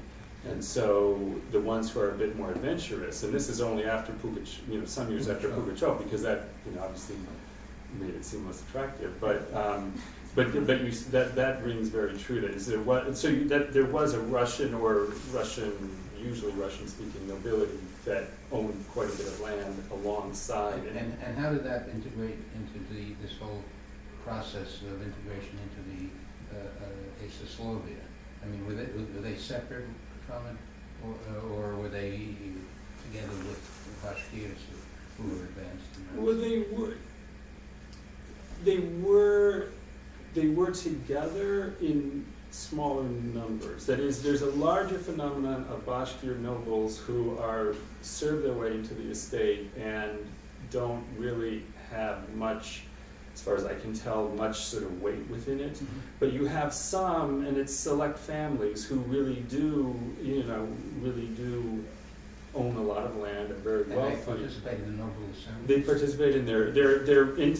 S2: And so the ones who are a bit more adventurous, and this is only after Pugachev, some years after Pugachev, because that, obviously made it seem less attractive. But that rings very true. That there was a Russian or usually Russian-speaking nobility that owned quite a bit of land alongside.
S4: And how did that integrate into this whole process of integration into the Saslovia? I mean, were they separate from it, or were they together with the Bashkirs who were advanced?
S2: Well, they were together in smaller numbers. That is, there's a larger phenomenon of Bashkir nobles who serve their way into the estate and don't really have much, as far as I can tell, much sort of weight within it. But you have some, and it's select families who really do own a lot of land, are very wealthy.
S4: participate in the noble assembly?
S2: They participate in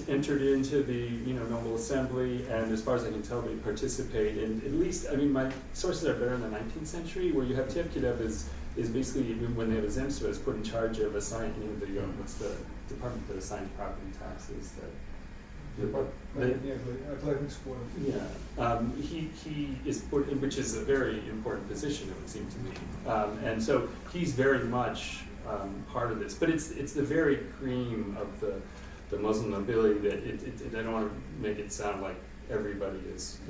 S2: entered into the noble assembly, and as far as I can tell, they participate in at least. I mean, my sources are better in the 19th century, where you have Tivkidev is basically when they have a zemstva is put in charge of assigning the what's the department that assigns property taxes that.
S1: Athletic sport.
S2: Yeah, he is put in, which is a very important position, it would seem to me, and so he's very much part of this. But it's the very cream of the Muslim nobility that I don't want to make it sound like everybody is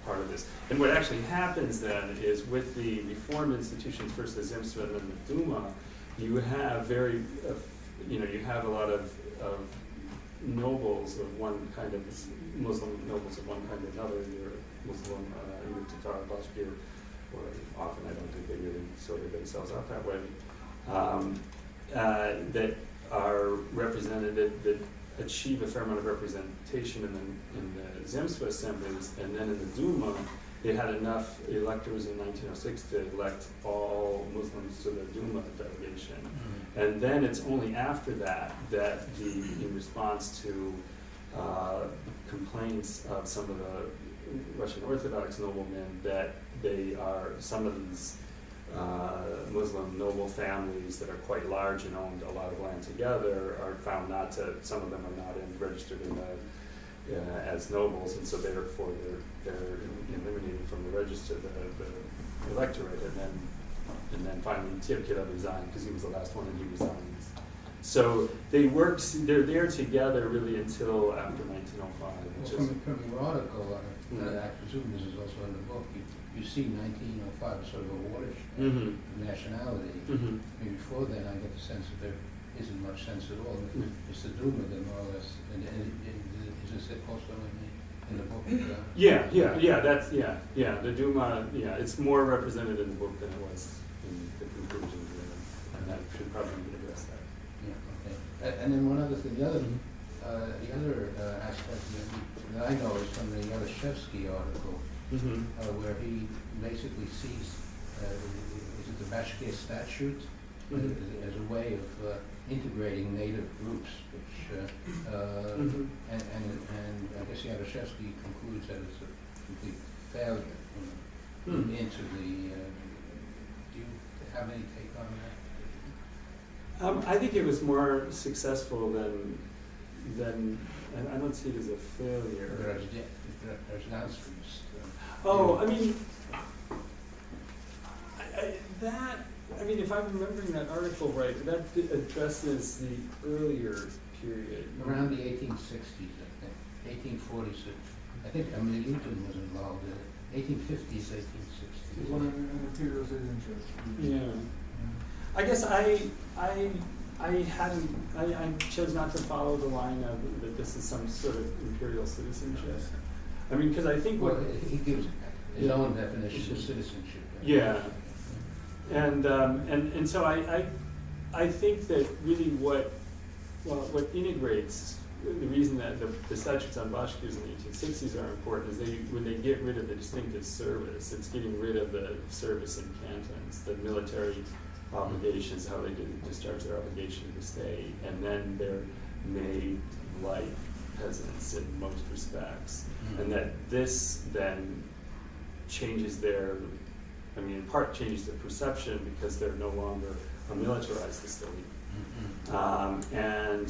S2: part of this. And what actually happens then is with the reform institutions, first the zemstva and then the Duma, you have you have a lot of nobles of one kind of Muslim nobles of one kind or another, either Muslim, either Tatar, Bashkir, or often I don't think they really sorted themselves out that way, that are represented, that achieve a fair amount of representation in the zemstva assemblies, and then in the Duma, they had enough electors in 1906 to elect all Muslims to the Duma delegation. And then it's only after that in response to complaints of some of the Russian Orthodox noblemen, that some of these Muslim noble families that are quite large and owned a lot of land together are found not to. Some of them are not registered in as nobles, and so therefore they're eliminated from the register, the electorate, and then finally Tivkidev resigned because he was the last one, and he resigns. So they're there together really until after 1905.
S4: From your article, I presume this is also in the book, you see 1905 as sort of a watershed of nationality. I mean, before then I get the sense that there isn't much sense at all. It's the Duma that more or less, and is this also in the book? The Duma, it's more represented in the book than it was in the conclusion, and that should probably address that. Yeah, okay. And then one other thing, the other aspect that I know is from the Yaroshevsky article, where he basically sees is it the Bashkir statute as a way of integrating native groups, which and I guess Yaroshevsky concludes that it's a complete failure into the. Do you have any take on that?
S2: I think it was more successful than I don't see it as a failure.
S4: There's downstreams.
S2: I mean, if I'm remembering that article right, that addresses the earlier period.
S4: Around the 1860s, I think, 1846. I think Newton was involved in it. 1850s, 1860s.
S1: One of the Imperial citizenship.
S2: Yeah. I guess I chose not to follow the line of that this is some sort of imperial citizenship. I mean, because I think
S4: he gives his own definition of citizenship.
S2: Yeah, and so I think that really what integrates the reason that the statutes on Bashkirs in the 1860s are important is when they get rid of the distinctive service, it's getting rid of the service in cantons, the military obligations, how they discharge their obligation to the state, and then they're made like peasants in most respects, and that this then changes in part changes their perception because they're no longer a militarized estate, and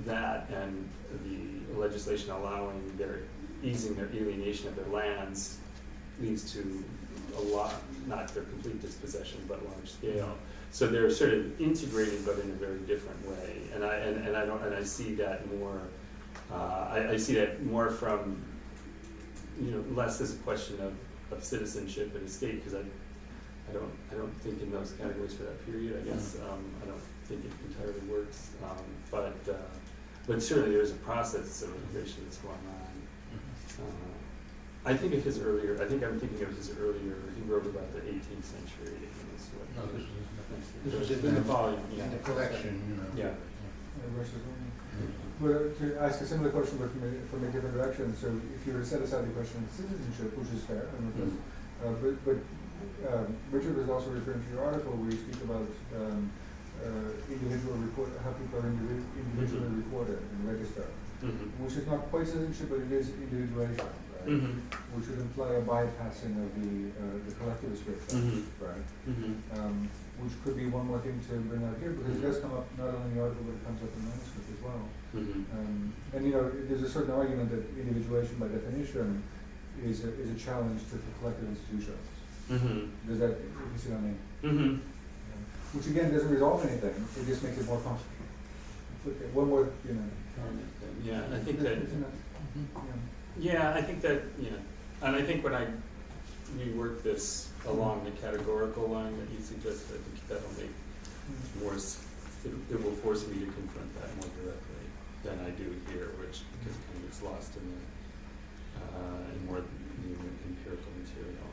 S2: that and the legislation allowing easing their alienation of their lands leads to a lot, not their complete dispossession, but large scale. So they're sort of integrated, but in a very different way. And I see that more. I see that more from, less as a question of citizenship and estate, because I don't think in those categories for that period. I guess I don't think it entirely works. But certainly there's a process of integration that's going on. I think I'm thinking of his earlier. He wrote about the 18th century.
S4: This was
S2: in the volume.
S4: In the collection.
S2: Yeah.
S1: But to ask a similar question, but from a different direction. So, if you were to set aside the question of citizenship, which is fair, but Richard was also referring to your article where you speak about individual report, how people are individually reported and registered, which is not quite citizenship, but it is individuation, right? Which would imply a bypassing of the collectivist script, right? Which could be one more thing to bring out here, because it does come up not only in the article, but it comes up in the manuscript as well. And you know, there's a certain argument that individuation by definition is a challenge to the collective institutions. Does that, if you see what I mean? Which again doesn't resolve anything, it just makes it more complicated. Okay, one more, you know.
S2: Yeah, I think that,
S1: Isn't that
S2: yeah, I think that, you know, and I think when I rework this along the categorical line that you suggested, I think that'll make more, it will force me to confront that more directly than I do here, which, because it kind of gets lost in the, in more empirical material.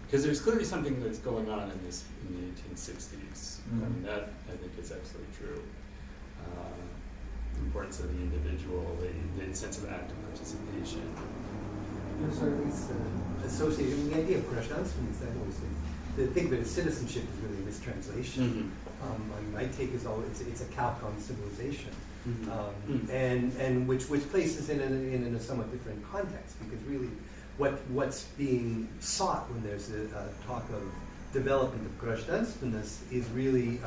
S2: Because there's clearly something that's going on in this in the 1860s. I mean, that I think is absolutely true. The importance of the individual, the sense of active participation.
S6: There's always associated with the idea of Grashdansky is that always to think of it as citizenship is really a mistranslation. My take is always it's a calc on civilization, and which places it in a somewhat different context, because really what's being sought when there's a talk of development of Grashdanstvenness is really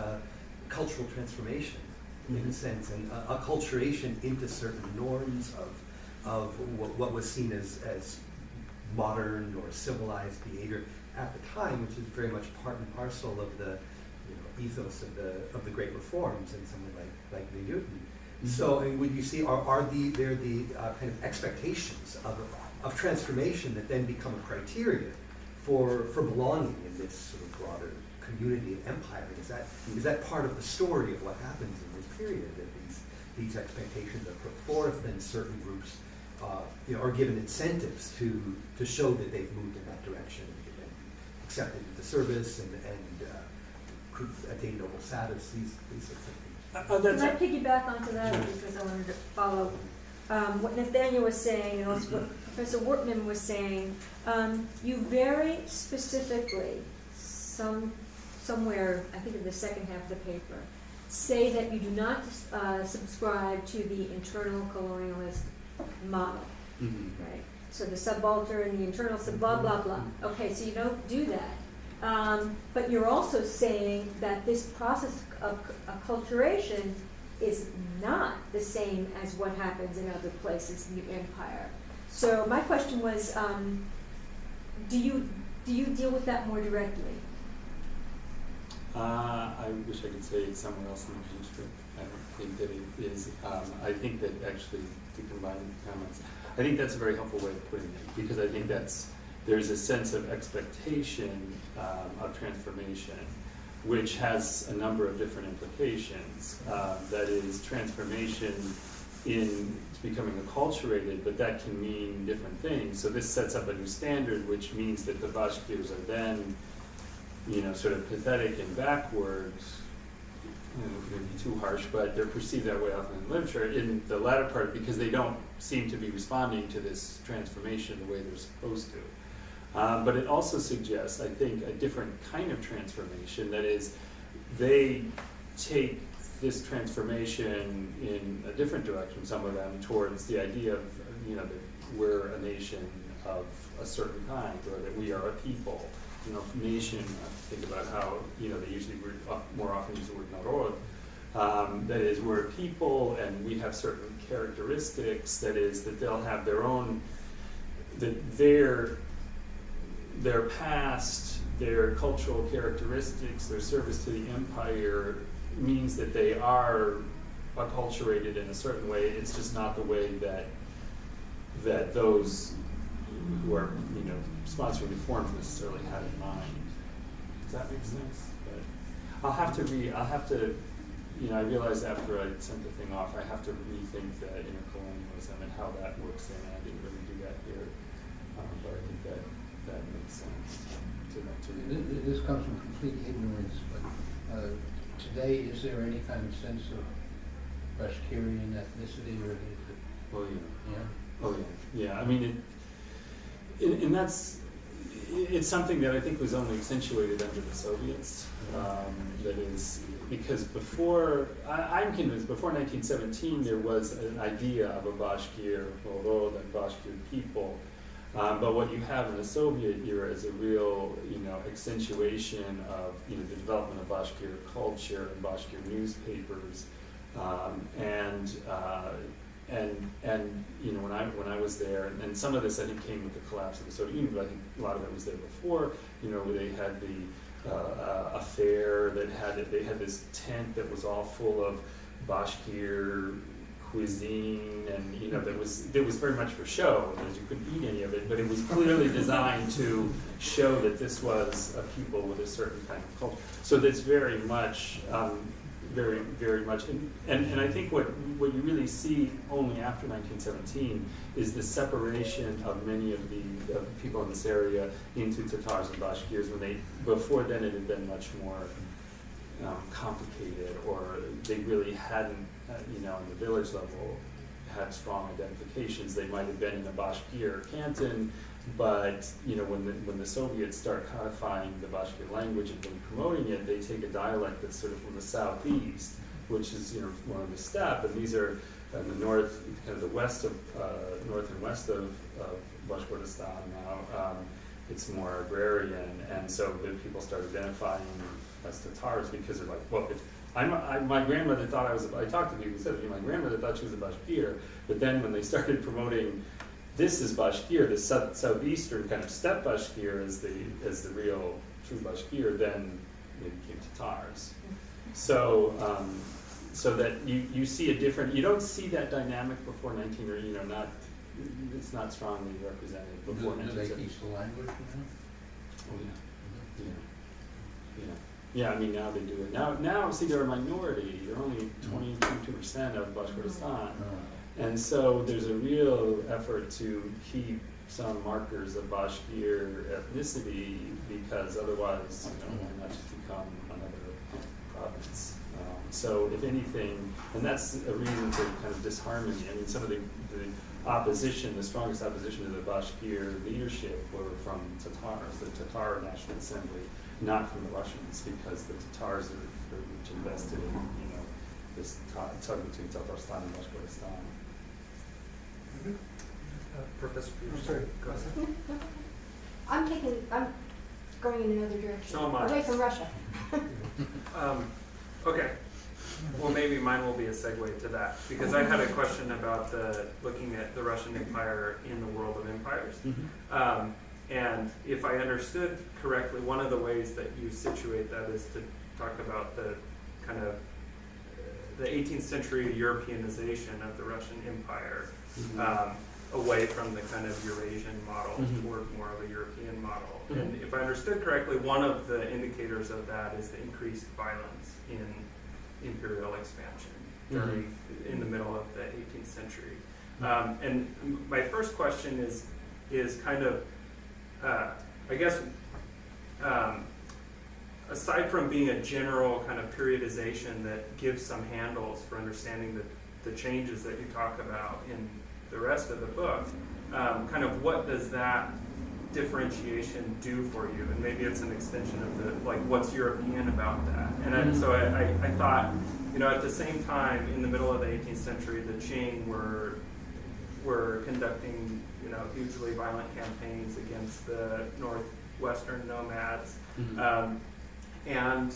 S6: cultural transformation in a sense, and acculturation into certain norms of what was seen as modern or civilized behavior at the time, which is very much part and parcel of the ethos of the great reforms and someone like Newton. So, and would you see are the kind of expectations of transformation that then become a criteria for belonging in this sort of broader community and empire? Is that part of the story of what happens in this period, that these expectations are put forth, and certain groups are given incentives to show that they've moved in that direction and accepted into service and could attain noble status, these sorts of things.
S3: Can I piggyback onto that, because I wanted to follow what Nathaniel was saying and also what Professor Wortman was saying. You very specifically, somewhere, I think in the second half of the paper, say that you do not subscribe to the internal colonialist model, right? So the subaltern, the internal blah, blah, blah. Okay, so you don't do that. But you're also saying that this process of acculturation is not the same as what happens in other places in the empire. So my question was, do you deal with that more directly?
S2: I wish I could say it's somewhere else in the manuscript. I don't think that it is. I think that actually, to combine the comments, I think that's a very helpful way of putting it, because I think there's a sense of expectation of transformation, which has a number of different implications. That is, transformation in becoming acculturated, but that can mean different things. So this sets up a new standard, which means that the Bashkirs are then, sort of pathetic and backwards. Maybe too harsh, but they're perceived that way often in literature in the latter part, because they don't seem to be responding to this transformation the way they're supposed to. But it also suggests, I think, a different kind of transformation. That is, they take this transformation in a different direction, some of them, towards the idea of, that we're a nation of a certain kind, or that we are a people. Nation, think about how, they usually more often use the word narod. That is, we're a people and we have certain characteristics, that is, that they'll have their own, that their past, their cultural characteristics, their service to the empire means that they are acculturated in a certain way. It's just not the way that those who are, sponsoring reforms necessarily had in mind. Does that make sense? But I realized after I sent the thing off, I have to rethink the intercolonialism and how that works in. I didn't really do that here, but I think that makes sense.
S4: This comes from complete ignorance, but today, is there any kind of sense of Bashkirian ethnicity, or is it?
S2: Oh yeah.
S4: Yeah.
S2: Oh yeah. Yeah. I mean, and that's, it's something that I think was only accentuated under the Soviets. That is, because before, I'm convinced, before 1917 there was an idea of a Bashkir Orod and Bashkir people. But what you have in the Soviet era is a real, accentuation of, the development of Bashkir culture and Bashkir newspapers, and when I was there, and some of this I think came with the collapse of the Soviet Union, but I think a lot of it was there before. Where they had the a fair that they had this tent that was all full of Bashkir cuisine, and that was very much for show, because you couldn't eat any of it, but it was clearly designed to show that this was a people with a certain kind of culture. So that's very much, very much, and I think what you really see only after 1917 is the separation of many of the people in this area into Tatars and Bashkirs. Before then it had been much more complicated, or they really hadn't, on the village level, had strong identifications. They might have been in the Bashkir canton, but when the Soviets start codifying the Bashkir language and really promoting it, they take a dialect that's sort of from the southeast, which is more of the steppe, and these are in the north, kind of the west of north and west of Bashkortostan now. It's more agrarian, and so the people start identifying as Tatars because they're like, well, if my grandmother thought I talked to people who said, my grandmother thought she was a Bashkir, but then when they started promoting this is Bashkir, the southeastern kind of steppe Bashkir as the real true Bashkir, then they became Tatars. So that you see a different, you don't see that dynamic before 19, or not, it's not strongly represented before 1970.
S4: Do they teach the language now?
S2: Oh yeah. Yeah, I mean, now they do it. Now, see, they're a minority. They're only 22% of Bashkortostan. And so there's a real effort to keep some markers of Bashkir ethnicity, because otherwise, why not just become another province? So if anything, and that's a reason for kind of disharmony. I mean, some of the opposition, the strongest opposition to the Bashkir leadership were from Tatars, the Tatar National Assembly, not from the Russians, because the Tatars are very much invested in, this tug between Tatarstan and Bashkortostan.
S6: Professor,
S1: I'm sorry, go ahead.
S3: I'm going in another direction.
S9: So am I.
S3: Away from Russia.
S9: Okay. Well, maybe mine will be a segue to that, because I had a question about looking at the Russian Empire in the world of empires.
S2: Mm-hmm.
S9: And if I understood correctly, one of the ways that you situate that is to talk about the kind of the 18th century Europeanization of the Russian Empire, away from the kind of Eurasian model toward more of a European model. And if I understood correctly, one of the indicators of that is the increased violence in imperial expansion in the middle of the 18th century. And my first question is kind of, I guess, aside from being a general kind of periodization that gives some handles for understanding the changes that you talk about in the rest of the book, kind of what does that differentiation do for you? And maybe it's an extension of what's European about that? And so I thought, at the same time, in the middle of the 18th century, the Qing were conducting, hugely violent campaigns against the northwestern nomads. And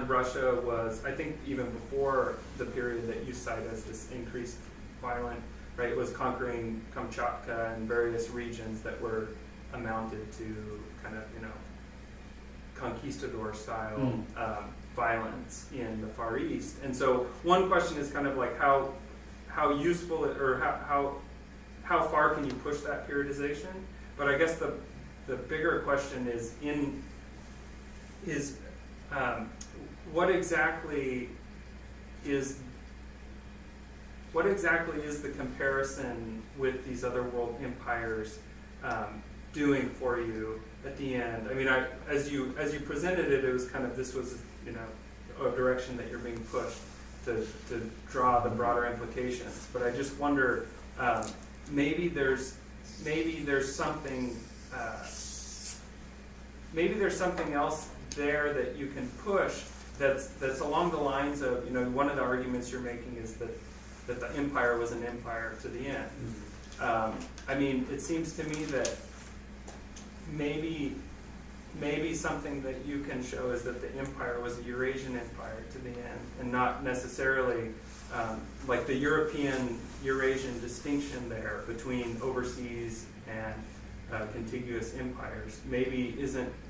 S9: Russia was, I think, even before the period that you cite as this increased violent, right, it was conquering Kamchatka and various regions that were amounted to kind of, conquistador style violence in the Far East. And so one question is kind of like how useful or how far can you push that periodization? But I guess the bigger question is what exactly is the comparison with these other world empires doing for you at the end? I mean, as you presented it, it was kind of, this was, a direction that you're being pushed to draw the broader implications. But I just wonder, maybe there's something maybe there's something else there that you can push that's along the lines of, you know, one of the arguments you're making is that the empire was an empire to the end. I mean, it seems to me that maybe something that you can show is that the empire was a Eurasian empire to the end, and not necessarily like the European-Eurasian distinction there between overseas and contiguous empires maybe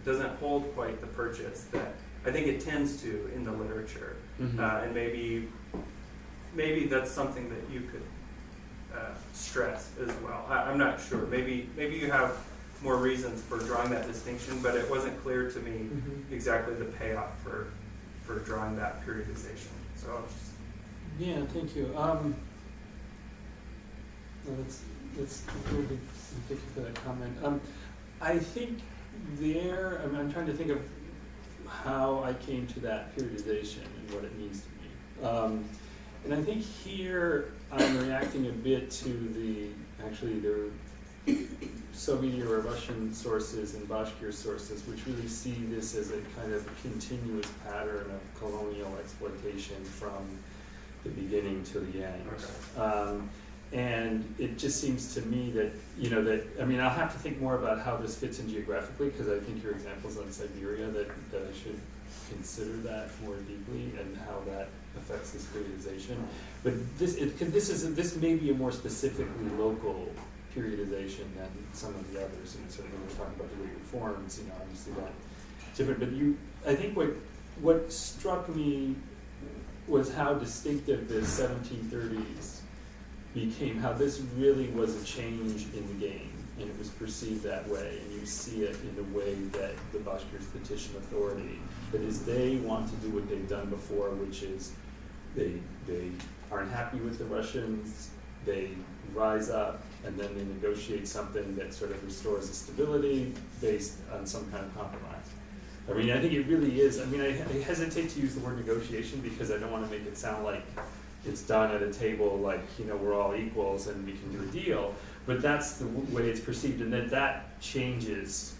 S9: doesn't hold quite the purchase that I think it tends to in the literature, and maybe that's something that you could stress as well. I'm not sure. Maybe you have more reasons for drawing that distinction, but it wasn't clear to me exactly the payoff for drawing that periodization. So I'll just
S2: yeah, thank you. That's really, thank you for that comment. I think I'm trying to think of how I came to that periodization and what it means to me. And I think here I'm reacting a bit to the Soviet or Russian sources and Bashkir sources, which really see this as a kind of continuous pattern of colonial exploitation from the beginning to the end.
S9: Okay.
S2: And it just seems to me that, you know, I mean, I'll have to think more about how this fits in geographically, because I think your examples on Siberia that I should consider that more deeply and how that affects this periodization. But this may be a more specifically local periodization than some of the others, and certainly we're talking about the way it forms, you know, obviously that different. But I think what struck me was how distinctive the 1730s became, how this really was a change in the game, and it was perceived that way, and you see it in the way that the Bashkirs petition authority, that is, they want to do what they've done before, which is they aren't happy with the Russians, they rise up, and then they negotiate something that sort of restores the stability based on some kind of compromise. I mean, I think it really is. I mean, I hesitate to use the word negotiation because I don't want to make it sound like it's done at a table, like, you know, we're all equals and we can do a deal. But that's the way it's perceived, and that changes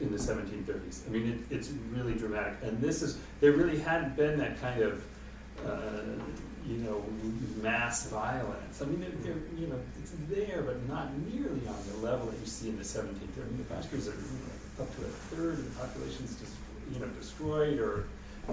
S2: in the 1730s. I mean, it's really dramatic. And there really hadn't been that kind of, you know, mass violence. I mean, you know, it's there, but not nearly on the level that you see in the 1730s. I mean, the Bashkirs are up to a third of the population is just, you know, destroyed or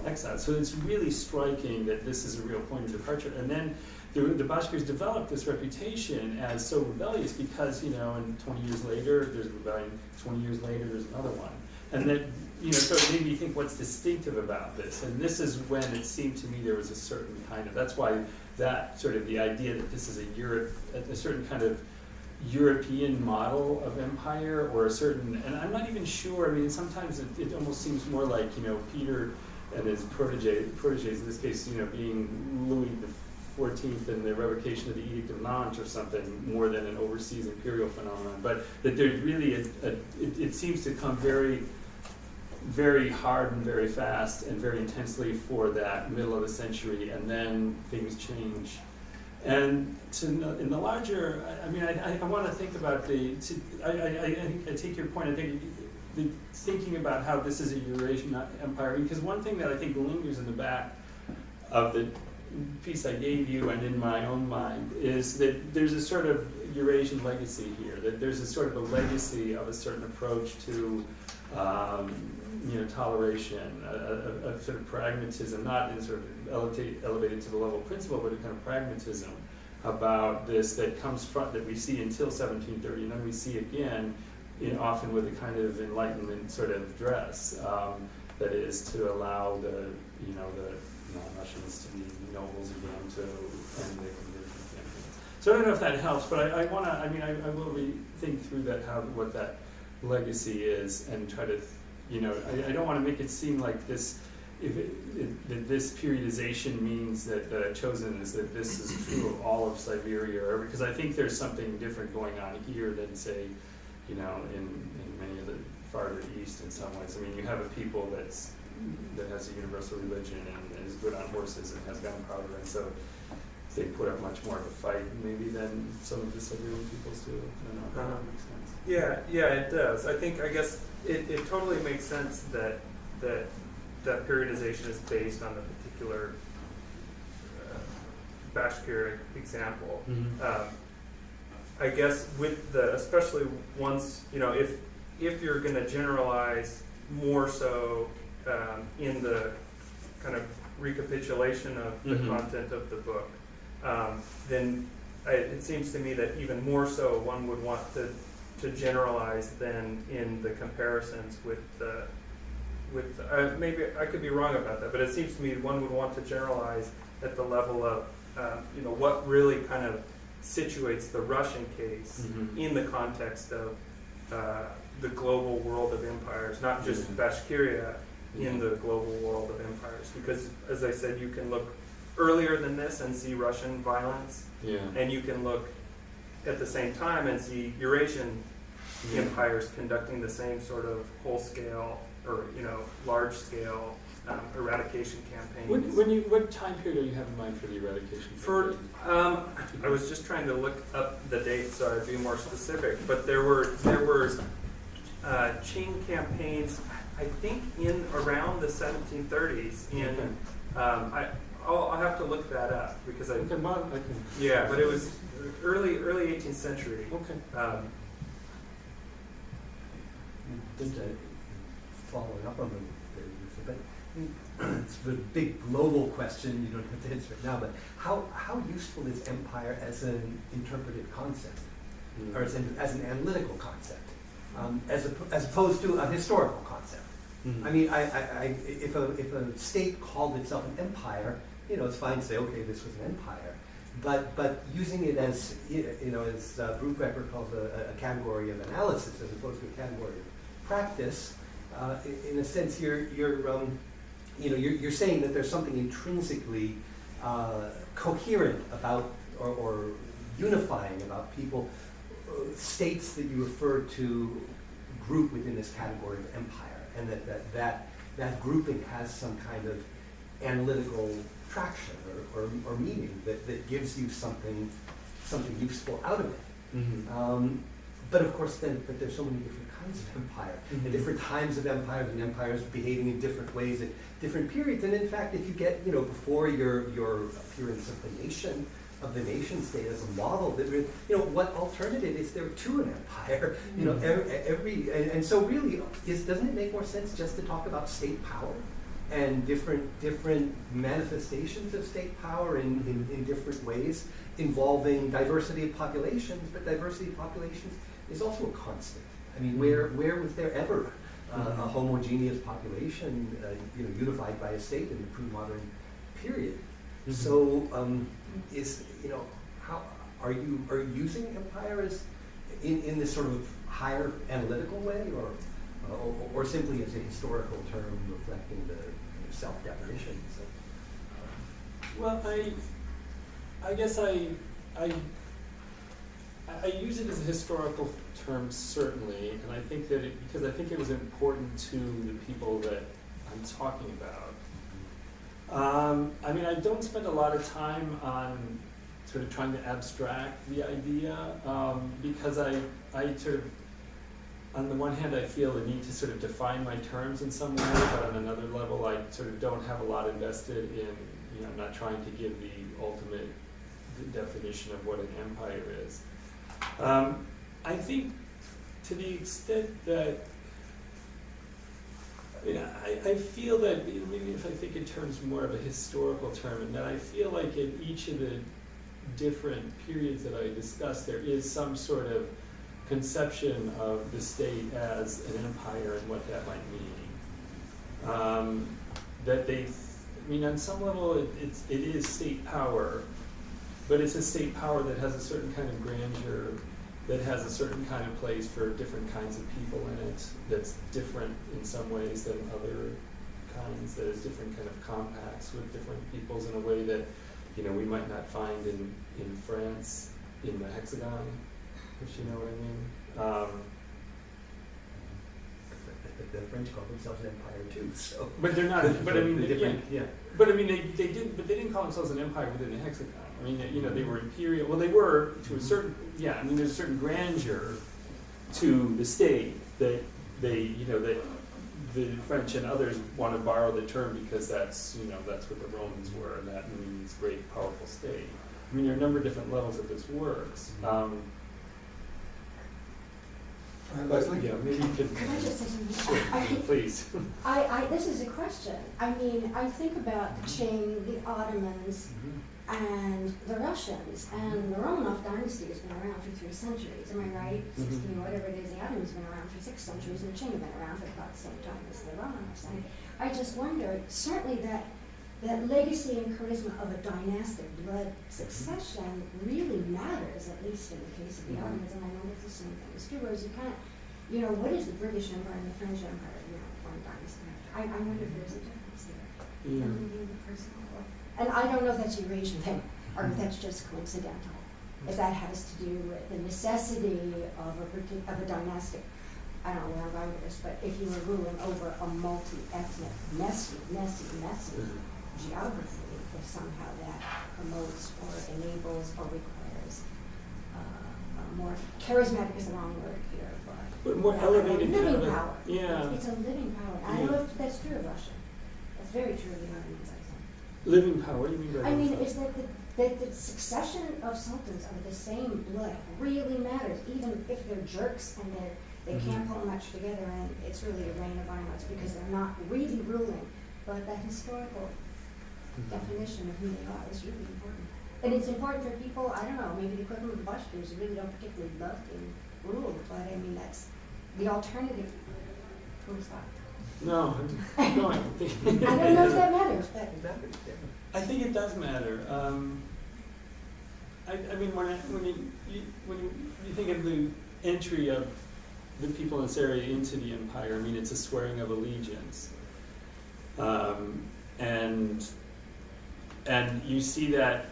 S2: exiled. So it's really striking that this is a real point of departure. And then the Bashkirs developed this reputation as so rebellious because, you know, and 20 years later there's a rebellion, 20 years later there's another one. And that, you know, so it made me think what's distinctive about this. And this is when it seemed to me there was a certain kind of, that's why that sort of the idea that this is a certain kind of European model of empire, or a certain, and I'm not even sure, I mean, sometimes it almost seems more like, you know, Peter and his proteges, in this case, you know, being Louis XIV and the revocation of the Edict of Nantes or something, more than an overseas imperial phenomenon. But that there's really, it seems to come very, very hard and very fast and very intensely for that middle of the century, and then things change. And in the larger, I mean, I want to think about I take your point. I think thinking about how this is a Eurasian empire, because one thing that I think lingers in the back of the piece I gave you and in my own mind is that there's a sort of Eurasian legacy here, that there's a sort of a legacy of a certain approach to you know, toleration, a sort of pragmatism, not in sort of elevated to the level of principle, but a kind of pragmatism about this that comes from, that we see until 1730, and then we see again, often with a kind of Enlightenment sort of dress, that is to allow the non-Russians to be nobles again, to end the conversion campaigns. So I don't know if that helps, but I want to, I mean, I will think through that, what that legacy is, and try to, you know, I don't want to make it seem like this, that this periodization means that the chosen is that this is true of all of Siberia, because I think there's something different going on here than, say, you know, in many of the farther east in some ways. I mean, you have a people that has a universal religion and is good on horses and has gunpowder, and so they put up much more of a fight maybe than some of the Siberian peoples do. I don't know if that makes sense.
S9: Yeah, it does. I guess it totally makes sense that periodization is based on the particular Bashkir example. I guess with especially once, if you're going to generalize more so in the kind of recapitulation of the content of the book, then it seems to me that even more so one would want to generalize then in the comparisons with maybe I could be wrong about that, but it seems to me one would want to generalize at the level of what really kind of situates the Russian case in the context of the global world of empires, not just Bashkiria in the global world of empires. Because, as I said, you can look earlier than this and see Russian violence, and you can look at the same time and see Eurasian empires conducting the same sort of whole-scale or large-scale eradication campaigns.
S2: What time period do you have in mind for the eradication
S9: For
S2: campaign?
S9: I was just trying to look up the dates so I'd be more specific, but there were Qing campaigns, I think, in around the 1730s. I'll have to look that up because I can. Yeah, but it was early 18th century.
S2: Okay.
S6: Just following up on but it's a big global question. You don't have to answer it now. But how useful is empire as an interpretive concept, or as an analytical concept, as opposed to a historical concept? I mean, if a state called itself an empire, it's fine to say, okay, this was an empire. But using it as as Brubaker calls a category of analysis as opposed to a category of practice, in a sense, you're saying that there's something intrinsically coherent about or unifying about people, states that you refer to group within this category of empire, and that grouping has some kind of analytical traction or meaning that gives you something useful out of it. But of course, but there's so many different kinds of empire, and different times of empires, and empires behaving in different ways at different periods. And in fact, if you get before your appearance of the nation state as a model, that what alternative is there to an empire? And so really, doesn't it make more sense just to talk about state power and different manifestations of state power in different ways, involving diversity of populations? But diversity of populations is also a constant. I mean, where was there ever a homogeneous population, unified by a state in the pre-modern period? So, how are you using empire as in this sort of higher analytical way, or simply as a historical term reflecting the self-definitions of?
S2: Well, I guess I use it as a historical term, certainly, and I think that because I think it was important to the people that I'm talking about. I mean, I don't spend a lot of time on sort of trying to abstract the idea, because I sort of, on the one hand, I feel the need to sort of define my terms in some way, but on another level, I sort of don't have a lot invested in, I'm not trying to give the ultimate definition of what an empire is. I think to the extent that, I feel that, maybe if I think in terms more of a historical term, and that I feel like in each of the different periods that I discussed, there is some sort of conception of the state as an empire and what that might mean. On some level, it is state power, but it's a state power that has a certain kind of grandeur, that has a certain kind of place for different kinds of people in it, that's different in some ways than other kinds, that has different kind of compacts with different peoples in a way that, we might not find in France, in the hexagon, if you know what I mean.
S6: The French call themselves an empire too, so.
S2: But they're not. But I mean,
S6: yeah.
S2: But I mean, they didn't. But they didn't call themselves an empire within the hexagon. I mean, they were imperial. Well, they were to a certain. Yeah, I mean, there's a certain grandeur to the state that the French and others want to borrow the term because that's what the Romans were, and that means great, powerful state. I mean, there are a number of different levels that this works.
S1: Leslie?
S2: Yeah, maybe you could.
S10: Could I just say something?
S2: Sure, please.
S10: This is a question. I mean, I think about the Qing, the Ottomans, and the Russians, and the Romanov dynasty has been around for 3 centuries. Am I right? 16, whatever it is. The Ottomans have been around for 6 centuries, and the Qing have been around for about the same time as the Romanovs. And I just wonder, certainly that legacy and charisma of a dynastic blood succession really matters, at least in the case of the Ottomans, and I know that the same thing is true, whereas you can't, what is the British Empire and the French Empire, one dynasty after? I wonder if there's a difference there.
S2: Yeah.
S10: And I don't know if that's Eurasian thing, or if that's just coincidental, if that has to do with the necessity of a dynastic, I don't know where I'm going with this, but if you were ruling over a multi-ethnic, messy geography, if somehow that promotes or enables or requires a more charismatic is the wrong word here,
S2: but more elevated
S10: living
S2: kind of,
S10: power.
S2: yeah.
S10: It's a living power. I don't know if that's true of Russia. That's very true of the Ottomans, I think.
S2: Living power. What do you mean by
S10: I mean,
S2: living
S10: is that the succession of sultans of the same blood really matters, even if they're jerks and they can't pull much together, and it's really a reign of violence because they're not really ruling, but that historical definition of who they are is really important. And it's important for people, I don't know, maybe the equivalent of the Bashkirs who really don't particularly love being ruled, but I mean, that's the alternative. Full stop.
S2: No, I don't think.
S10: I don't know if that matters, but.
S2: I think it does matter. I mean, when you think of the entry of the people in this area into the empire, I mean, it's a swearing of allegiance, and you see that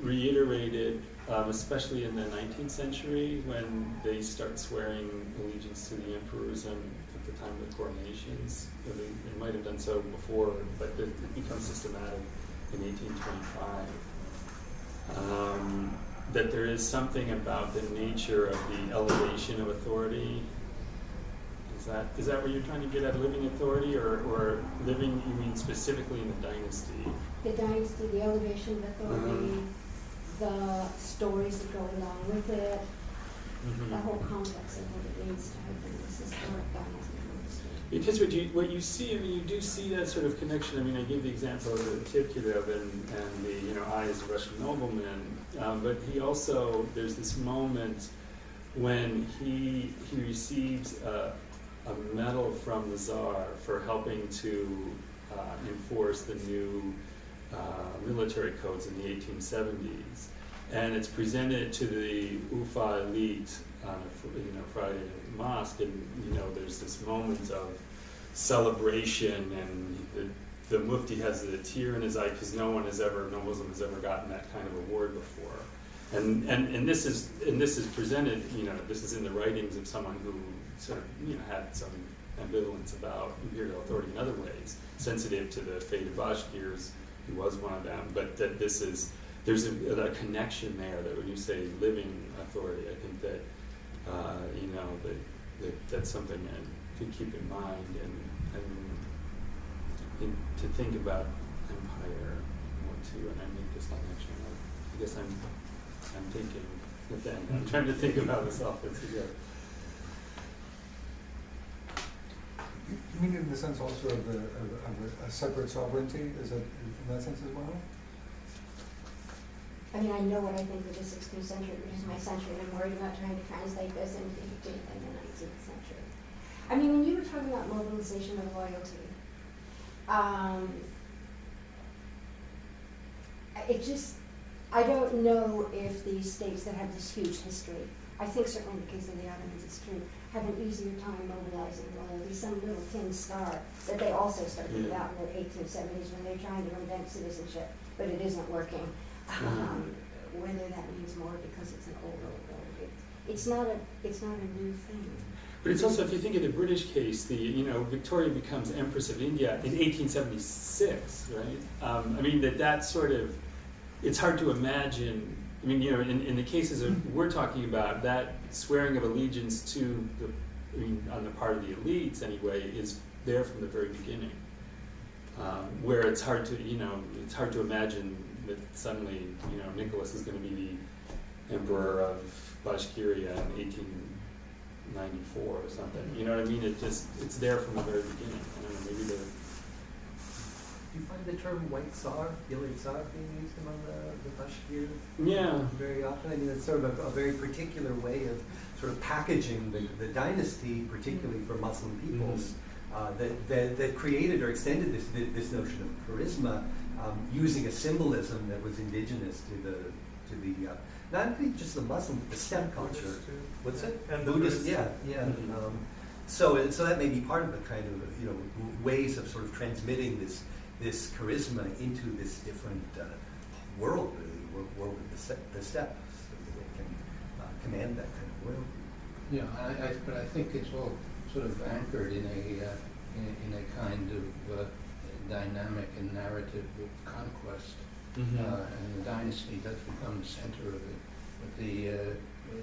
S2: reiterated, especially in the 19th century when they start swearing allegiance to the emperors and at the time of the coronations. They might have done so before, but it becomes systematic in 1825. That there is something about the nature of the elevation of authority. Is that what you're trying to get at, living authority, or living, you mean specifically in the dynasty?
S10: The dynasty, the elevation of authority, the stories that go along with it, the whole complex of what it means to have been this historic dynasty.
S2: Because what you see, I mean, you do see that sort of connection. I mean, I gave the example of the Tivkidov and the eyes of Russian nobleman, but he also, there's this moment when he receives a medal from the Tsar for helping to enforce the new military codes in the 1870s, and it's presented to the Ufa elite on a Friday at mosque, and there's this moment of celebration, and the Mufti has a tear in his eye because no Muslim has ever gotten that kind of award before, and this is presented, this is in the writings of someone who sort of had some ambivalence about imperial authority in other ways, sensitive to the fate of Bashkirs. He was one of them, but that there's a connection there, that when you say living authority, I think that that's something to keep in mind, and to think about empire more too. And I make this connection. I guess I'm thinking with that. I'm trying to think about this all fits together.
S1: You mean in the sense also of a separate sovereignty? Is that in that sense as well?
S10: I mean, I know what I think of the 16th century, which is my century, and I'm worried about trying to translate this into the 18th and the 19th century. I mean, when you were talking about mobilization of loyalty, I don't know if these states that have this huge history, I think certainly in the case of the Ottomans it's true, have an easier time mobilizing loyalty. Some little tin star that they also started out in the 1870s when they're trying to invent citizenship, but it isn't working. Whether that means more because it's an old. It's not a new thing.
S2: But it's also, if you think of the British case, Victoria becomes Empress of India in 1876, right? I mean, that sort of, it's hard to imagine. I mean, in the cases we're talking about, that swearing of allegiance to I mean, on the part of the elites anyway, is there from the very beginning. Where it's hard to, it's hard to imagine that suddenly, Nicholas is going to be the emperor of Bashkiria in 1894 or something. You know what I mean? It's there from the very beginning. I don't know, maybe the.
S6: Do you find the term white Tsar, Yellow Tsar, being used among the Bashkir?
S2: Yeah.
S6: Very often. I mean, it's sort of a very particular way of sort of packaging the dynasty, particularly for Muslim peoples, that created or extended this notion of charisma, using a symbolism that was indigenous to the not only just the Muslim, the steppe culture.
S9: Buddhist too.
S6: What's it?
S9: And the
S6: Buddhist,
S9: Buddhist.
S6: yeah.
S2: Mhm.
S6: So that may be part of the kind of ways of sort of transmitting this charisma into this different world, really, world of the steppe, so that they can command that kind of world.
S4: Yeah, but I think it's all sort of anchored in a kind of dynamic and narrative of conquest, and the dynasty does become the center of it. But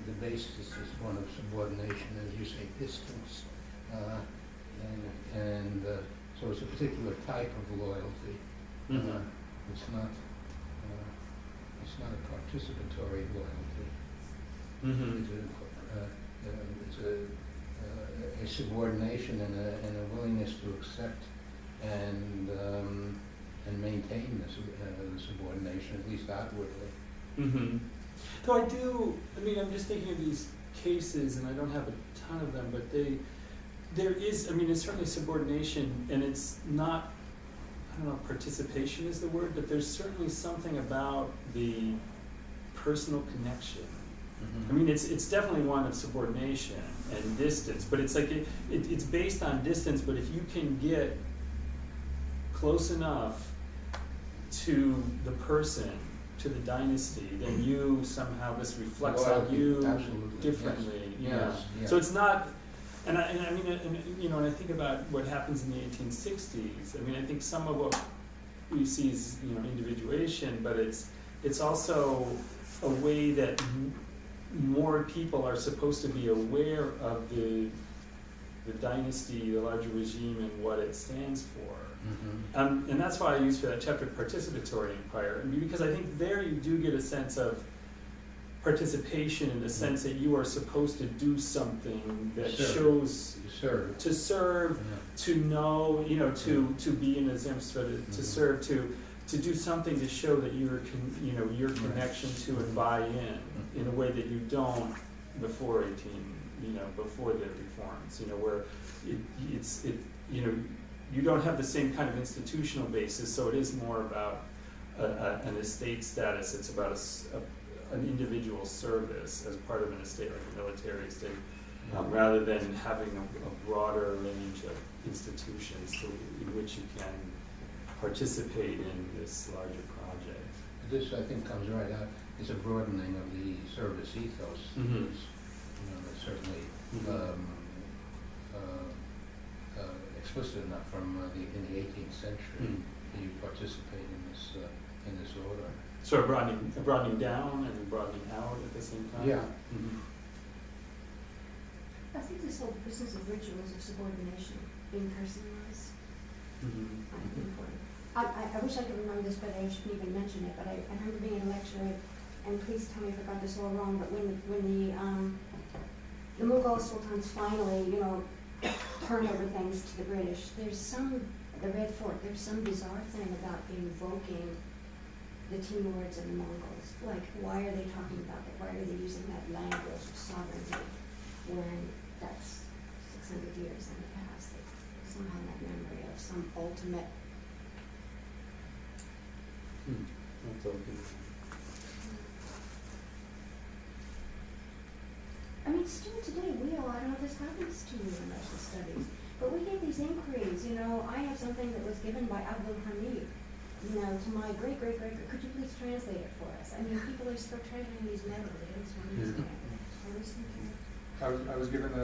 S4: the basis is one of subordination, as you say, distance, and so it's a particular type of loyalty. It's not a participatory loyalty. It's a subordination and a willingness to accept and maintain the subordination, at least outwardly.
S2: Though I'm just thinking of these cases, and I don't have a ton of them, but there is, it's certainly subordination, and it's not, I don't know, participation is the word, but there's certainly something about the personal connection. It's definitely one of subordination and distance, but it's like it's based on distance, but if you can get close enough to the person, to the dynasty, then you somehow, this reflects on you
S4: Absolutely.
S2: differently.
S4: Yes. Yes.
S2: So it's not, and I think about what happens in the 1860s. I think some of what we see is individuation, but it's also a way that more people are supposed to be aware of the dynasty, the larger regime, and what it stands for. And that's why I use for that chapter participatory empire, because I think there you do get a sense of participation in the sense that you are supposed to do something that shows to serve, to know, to be in a zemstva, to serve, to do something to show that your connection to and buy in a way that you don't before before the reforms, where you don't have the same kind of institutional basis, so it is more about an estate status. It's about an individual service as part of an estate, like a military estate, rather than having a broader range of institutions in which you can participate in this larger project.
S4: This, I think, comes right out. It's a broadening of the service ethos. It's certainly explicit enough from in the 18th century that you participate in this order.
S2: So broadening down and broadening out at the same time?
S4: Yeah.
S10: I think this whole business of rituals of subordination being personalized might be important. I wish I could remember this, but I shouldn't even mention it, but I remember being in a lecture, and please tell me if I got this all wrong, but when the Mughal sultans finally, turned over things to the British, the Red Fort, there's some bizarre thing about invoking the Timurids and the Mongols. Like, why are they talking about that? Why are they using that language of sovereignty when that's 600 years in the past? They somehow have memory of some ultimate.
S2: That's okay.
S10: Still today, I don't know if this happens to you in Russian studies, but we get these inquiries, I have something that was given by Abdul Hamid, to my great, could you please translate it for us? People are still treasuring these memories, they just don't understand.
S1: I was given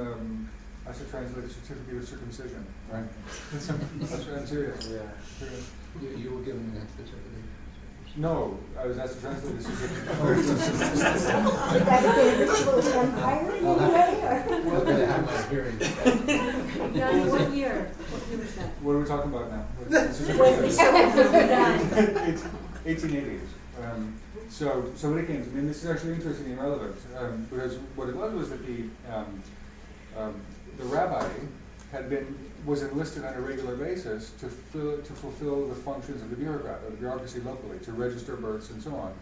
S1: I should translate a certificate of circumcision, right? That's what I'm serious.
S4: You were given an certificate.
S1: No, I was asked to translate this.
S10: Did that get a ritual of the empire in any way, or?
S4: I'm gonna have my hearing.
S3: Johnny, what year? What year was that?
S1: What are we talking about now?
S3: Was the certificate done?
S1: It's 1880s. So when it came to, I mean, this is actually interesting and relevant, because what it was that the rabbi was enlisted on a regular basis to fulfill the functions of the bureaucrat, or the bureaucracy locally, to register births and so on.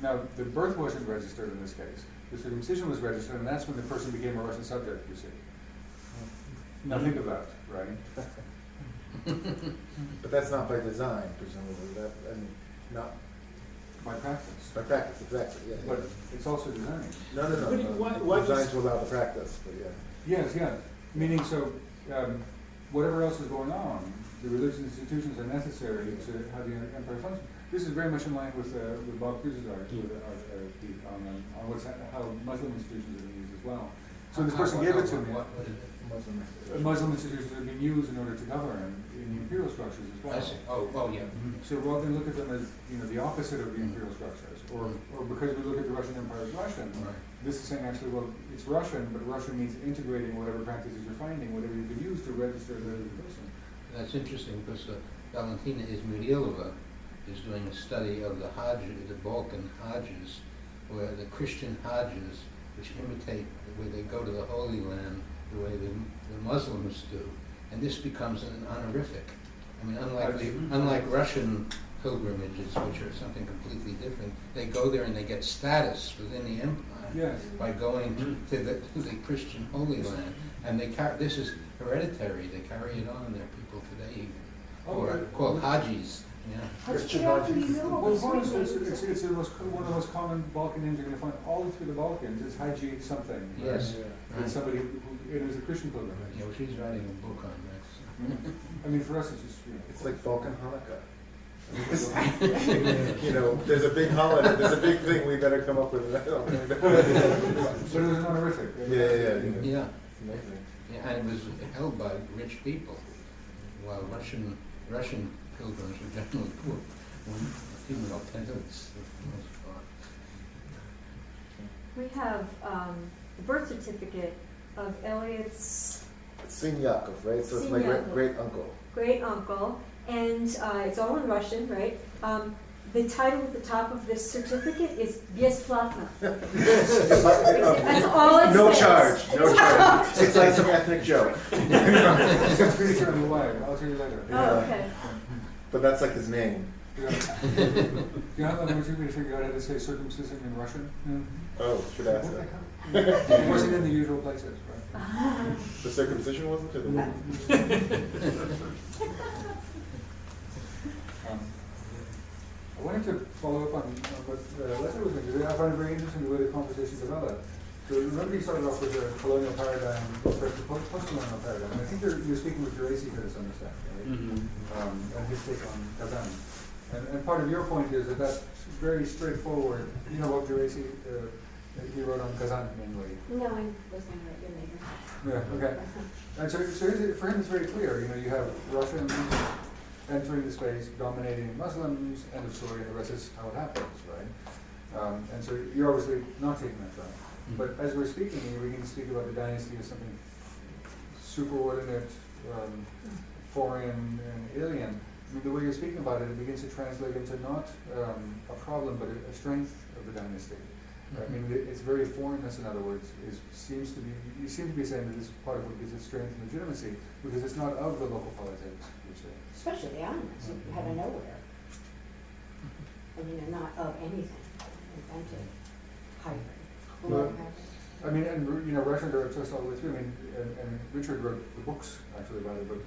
S1: Now, the birth wasn't registered in this case. The circumcision was registered, and that's when the person became a Russian subject, you see. Now think of that, right?
S7: But that's not by design, presumably, that, and not
S1: By practice.
S7: by practice, exactly, yeah.
S1: But it's also design.
S7: No,
S2: why
S7: designed
S2: was-
S7: to allow the practice, but yeah.
S1: Yes, yes. Meaning, so whatever else is going on, the religious institutions are necessary to have the empire function. This is very much in line with Bob Cruz's article on how Muslim institutions are being used as well. So this person gave it to me.
S4: What is it?
S1: Muslim institutions are being used in order to govern in the imperial structures as well.
S4: I see. Oh, yeah.
S1: So rather than look at them as the opposite of the imperial structures, or because we look at the Russian Empire as Russian,
S4: Right.
S1: this is saying actually, well, it's Russian, but Russian means integrating whatever practices you're finding, whatever you can use to register the person.
S4: That's interesting because Valentina Izmailova is doing a study of the Balkan Hajjs, where the Christian Hajjs, which imitate where they go to the Holy Land the way the Muslims do, and this becomes an honorific. I mean, unlike Russian pilgrimages, which are something completely different, they go there and they get status within the empire
S1: Yes.
S4: by going to the Christian Holy Land, and this is hereditary. They carry it on. There are people today called Hajis. Yeah.
S7: Christian
S10: How do you
S7: Hajis.
S10: know?
S1: Well, one of the most common Balkan names you're going to find all through the Balkans. It's Haji something. Right?
S4: Yes.
S1: It's somebody who it was a Christian pilgrimage.
S4: Yeah, well, she's writing a book on this.
S1: I mean, for us, it's just
S7: It's like Balkan Hanukkah. There's a big holiday, there's a big thing, we better come up with that.
S1: But it was an honorific.
S7: Yeah.
S4: Yeah.
S7: It's amazing.
S4: Yeah, and it was held by rich people, while Russian pilgrims were generally poor. Female peasants, for the most part.
S3: We have the birth certificate of Eliot's
S7: Sin Yakov, right? So it's my
S3: Sin Yakov.
S7: great uncle.
S3: great uncle, and it's all in Russian, right? The title at the top of this certificate is Бесплатно. That's all it
S7: No
S3: says.
S7: charge. It's like some ethnic joke.
S1: I'm pretty sure I'm aware. I'll tell you later.
S3: Oh, okay.
S7: But that's like his name.
S1: You know how long it took me to figure out how to say circumcision in Russian?
S7: Oh, should ask that.
S1: It wasn't in the usual places, right?
S7: The circumcision wasn't to the
S1: I wanted to follow up on what Leslie was going to do. I find it very interesting the way the conversation developed. So remember you started off with the colonial paradigm, the post-colonial paradigm. And I think you're speaking with Geraci here to some extent, right? And his take on Kazan. And part of your point is that that's very straightforward. You know what Geraci, he wrote on Kazan mainly.
S10: No, I was going to write your later.
S1: Yeah, okay. And so for him it's very clear, you have Russians entering the space, dominating Muslims, end of story, and the rest is how it happens, right? And so you're obviously not taking that track. But as we're speaking, we can speak about the dynasty as something superordinate, foreign, and alien. I mean, the way you're speaking about it, it begins to translate into not a problem, but a strength of the dynasty. I mean, its very foreignness, in other words, you seem to be saying that this is part of what gives it strength and legitimacy, because it's not of the local politics, you say.
S10: Especially the Ottomans, out of nowhere. I mean, they're not of anything, invented, hybrid.
S1: Well, I mean, and Russians are obsessed all the way through. I mean, and Richard wrote the books actually about it, but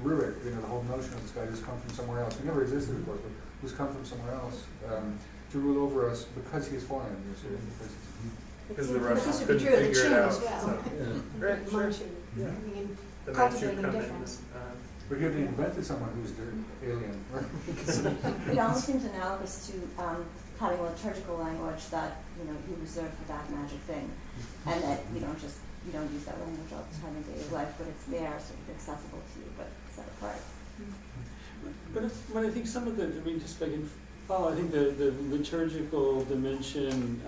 S1: Rurik, the whole notion of this guy who's come from somewhere else, who never existed, of course, but who's come from somewhere else to rule over us because he's foreign, you see,
S9: Because the
S10: But
S9: Russians
S10: this would be
S9: couldn't
S10: true of the
S9: figure it
S10: Qing
S9: out.
S10: as well.
S9: So Right, sure.
S10: Manchu,
S9: Yeah.
S10: I mean,
S9: the Manchu
S10: cultivating
S9: come in.
S10: difference.
S1: But here they invented someone who's the alien.
S8: It almost seems analogous to having a liturgical language that you reserve for that magic thing, and that you don't use that language all the time in daily life, but it's there, sort of accessible to you, but set apart.
S2: But when I think some of the, just if I can Oh, I think the liturgical dimension,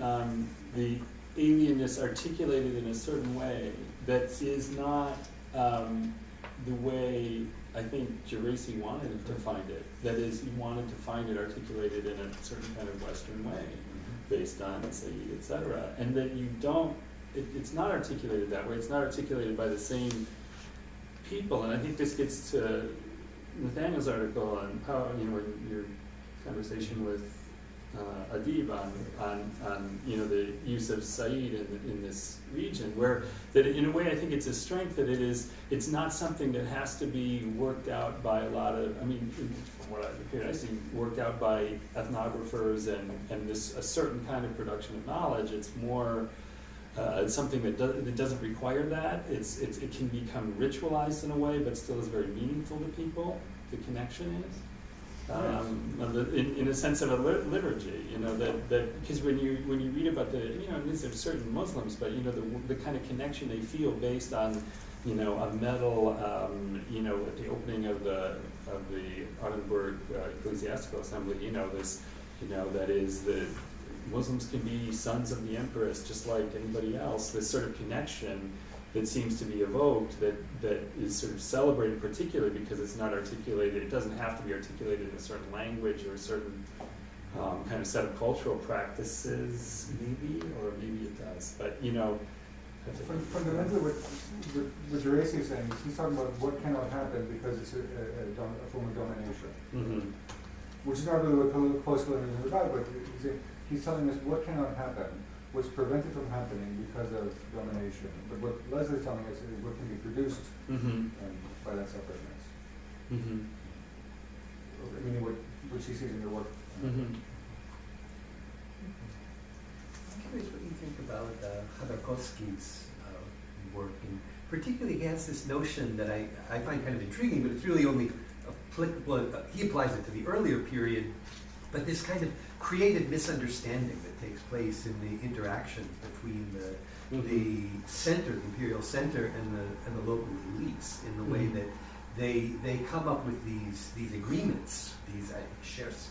S2: the alienness articulated in a certain way that is not the way I think Geraci wanted to find it. That is, he wanted to find it articulated in a certain kind of Western way, based on Said, etc. And that you don't, it's not articulated that way. It's not articulated by the same people. And I think this gets to Nathaniel's article on how, in your conversation with Adib on the use of Said in this region, where that in a way I think it's a strength that it's not something that has to be worked out by a lot of, from what I see, worked out by ethnographers and this a certain kind of production of knowledge. It's more it's something that doesn't require that. It can become ritualized in a way, but still is very meaningful to people. The connection is. In a sense of a liturgy, that because when you read about these are certain Muslims, but the kind of connection they feel based on a medal, at the opening of the Augsburg Ecclesiastical Assembly, that is the Muslims can be sons of the Empress just like anybody else. This sort of connection that seems to be evoked, that is sort of celebrated particularly because it's not articulated, it doesn't have to be articulated in a certain language or a certain kind of set of cultural practices, maybe, or maybe it does, but
S1: Fundamentally, what Geraci is saying is he's talking about what cannot happen because it's a form of domination,
S2: mm-hmm.
S1: which is not really what post-colonialism is about, but he's telling us what cannot happen, what's prevented from happening because of domination. But what Leslie's telling us is what can be produced
S2: mm-hmm.
S1: By that separateness.
S2: Mm-hmm.
S1: Meaning what she sees in your work.
S2: Mm-hmm.
S6: I'm curious what you think about Khodorkovsky's work, and particularly he has this notion that I find kind of intriguing, but it's really only applicable, he applies it to the earlier period, but this kind of creative misunderstanding that takes place in the interactions between the center, the imperial center, and the local elites, in the way that they come up with these agreements, these shares,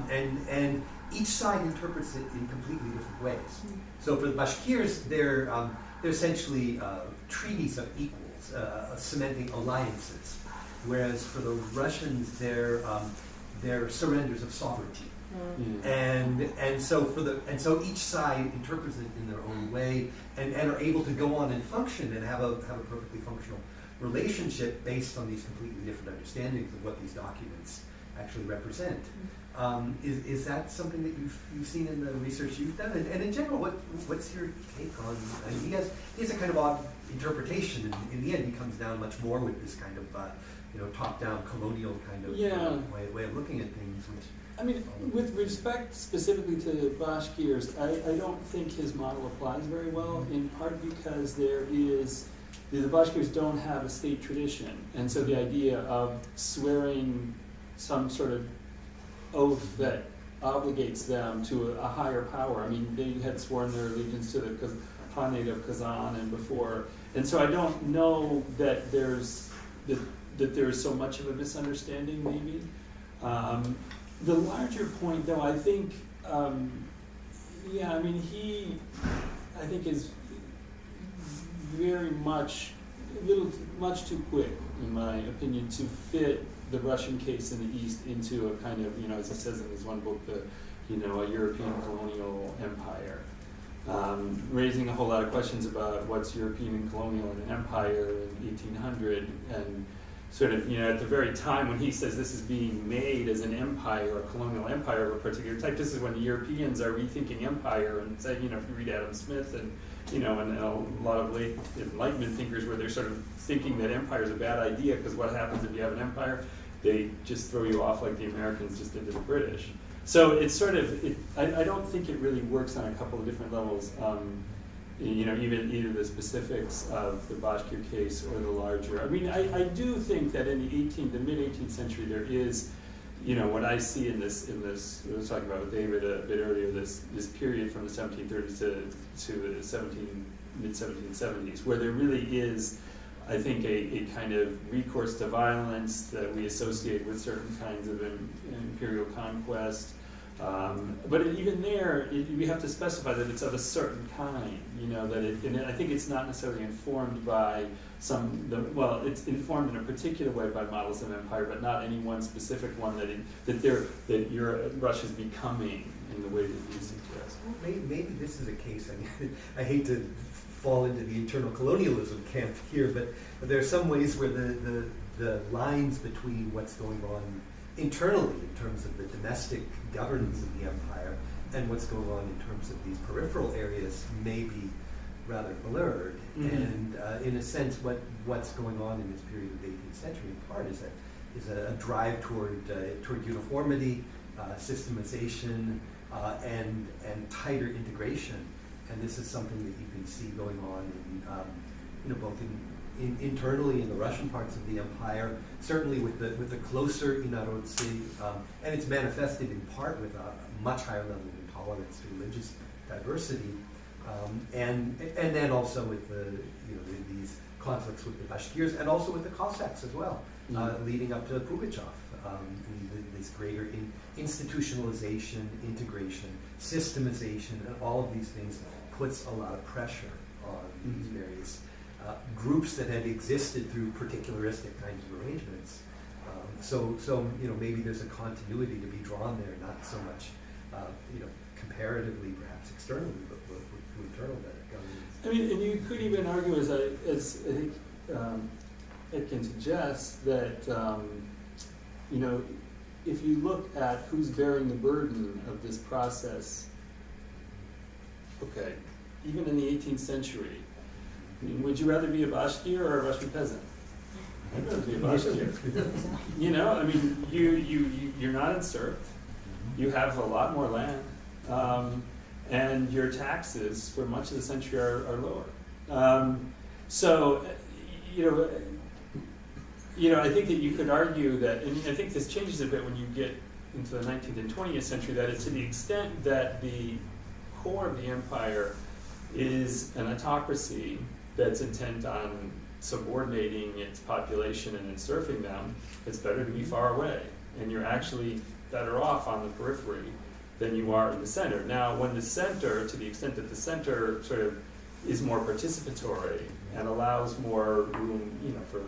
S6: and each side interprets it in completely different ways. So for the Bashkirs, they're essentially treaties of equals, cementing alliances, whereas for the Russians, they're surrenders of sovereignty. And so each side interprets it in their own way and are able to go on and function and have a perfectly functional relationship based on these completely different understandings of what these documents actually represent. Is that something that you've seen in the research you've done? And in general, what's your take on? He has a kind of odd interpretation. And in the end, he comes down much more with this kind of top-down colonial kind of way of looking at things.
S2: With respect specifically to the Bashkirs, I don't think his model applies very well, in part because the Bashkirs don't have a state tradition, and so the idea of swearing some sort of oath that obligates them to a higher power. They had sworn their allegiance to the Khanate of Kazan and before, and so I don't know that there's so much of a misunderstanding, maybe. The larger point, though, I think, he, I think, is very much too quick, in my opinion, to fit the Russian case in the East into a kind of, as he says in his one book, a European colonial empire, raising a whole lot of questions about what's European and colonial and an empire in 1800, and sort of, at the very time when he says this is being made as an empire, a colonial empire of a particular type, this is when the Europeans are rethinking empire and say, if you read Adam Smith and a lot of late Enlightenment thinkers where they're sort of thinking that empire is a bad idea because what happens if you have an empire? They just throw you off like the Americans just did to the British. So it's sort of, I don't think it really works on a couple of different levels. Even either the specifics of the Bashkir case or the larger. I do think that in the mid-18th century there is, what I see in this, I was talking about with David a bit earlier, this period from the 1730s to the mid-1770s, where there really is, I think, a kind of recourse to violence that we associate with certain kinds of imperial conquest. But even there, we have to specify that it's of a certain kind, and I think it's not necessarily informed by it's informed in a particular way by models of empire, but not any one specific one that Russia's becoming in the way that you suggest.
S6: Well, maybe this is a case, I hate to fall into the internal colonialism camp here, but there are some ways where the lines between what's going on internally in terms of the domestic governance of the empire and what's going on in terms of these peripheral areas may be rather blurred.
S2: Mm-hmm.
S6: And in a sense, what's going on in this period of the 18th century in part is a drive toward uniformity, systemization, and tighter integration. And this is something that you can see going on in both internally in the Russian parts of the empire, certainly with the closer inarodцы, and it's manifested in part with a much higher level of intolerance to religious diversity, and then also with these conflicts with the Bashkirs and also with the Cossacks as well, leading up to Pugachev, this greater institutionalization, integration, systemization, and all of these things puts a lot of pressure on these various groups that had existed through particularistic kinds of arrangements. So maybe there's a continuity to be drawn there, not so much comparatively perhaps externally, but through internal governance.
S2: I mean, and you could even argue, as I think it can suggest, that if you look at who's bearing the burden of this process, okay, even in the 18th century, I mean, would you rather be a Bashkir or a Russian peasant? I'd rather be a Bashkir. I mean, you're not inserted. You have a lot more land, and your taxes for much of the century are lower. I think that you could argue that, and I think this changes a bit when you get into the 19th and 20th century, that it's to the extent that the core of the empire is an autocracy that's intent on subordinating its population and enserfing them, it's better to be far away. And you're actually better off on the periphery than you are in the center. Now, when the center, to the extent that the center sort of is more participatory and allows more room, for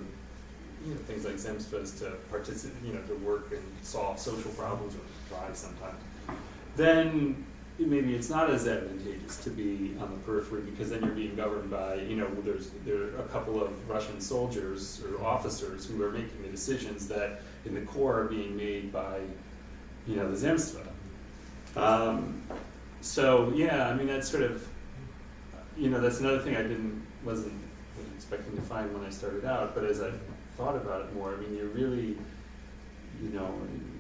S2: things like zemstvas to participate, to work and solve social problems, or try sometimes, then maybe it's not as advantageous to be on the periphery, because then you're being governed by, there are a couple of Russian soldiers or officers who are making the decisions that in the core are being made by, the zemstva. That's sort of, that's another thing I wasn't expecting to find when I started out, but as I thought about it more, I mean, you're really,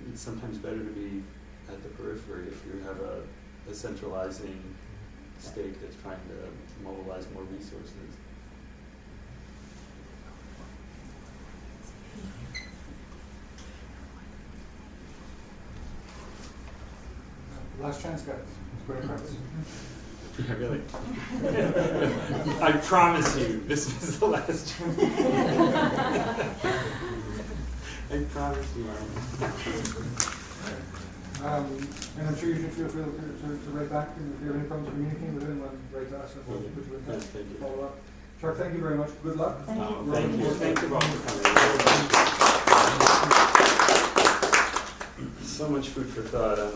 S2: it's sometimes better to be at the periphery if you have a centralizing state that's trying to mobilize more resources.
S1: Last chance, guys. Great practice.
S2: Yeah, really. I promise you, this was the last chance. I promise you.
S1: And I'm sure you should feel free to write back, and if you have any problems communicating with anyone, write to us and we'll put you in touch.
S2: Thank you.
S1: Follow up. Chuck, thank you very much. Good luck.
S8: Thank you.
S2: Thank you. Thank you all for coming. So much food for thought.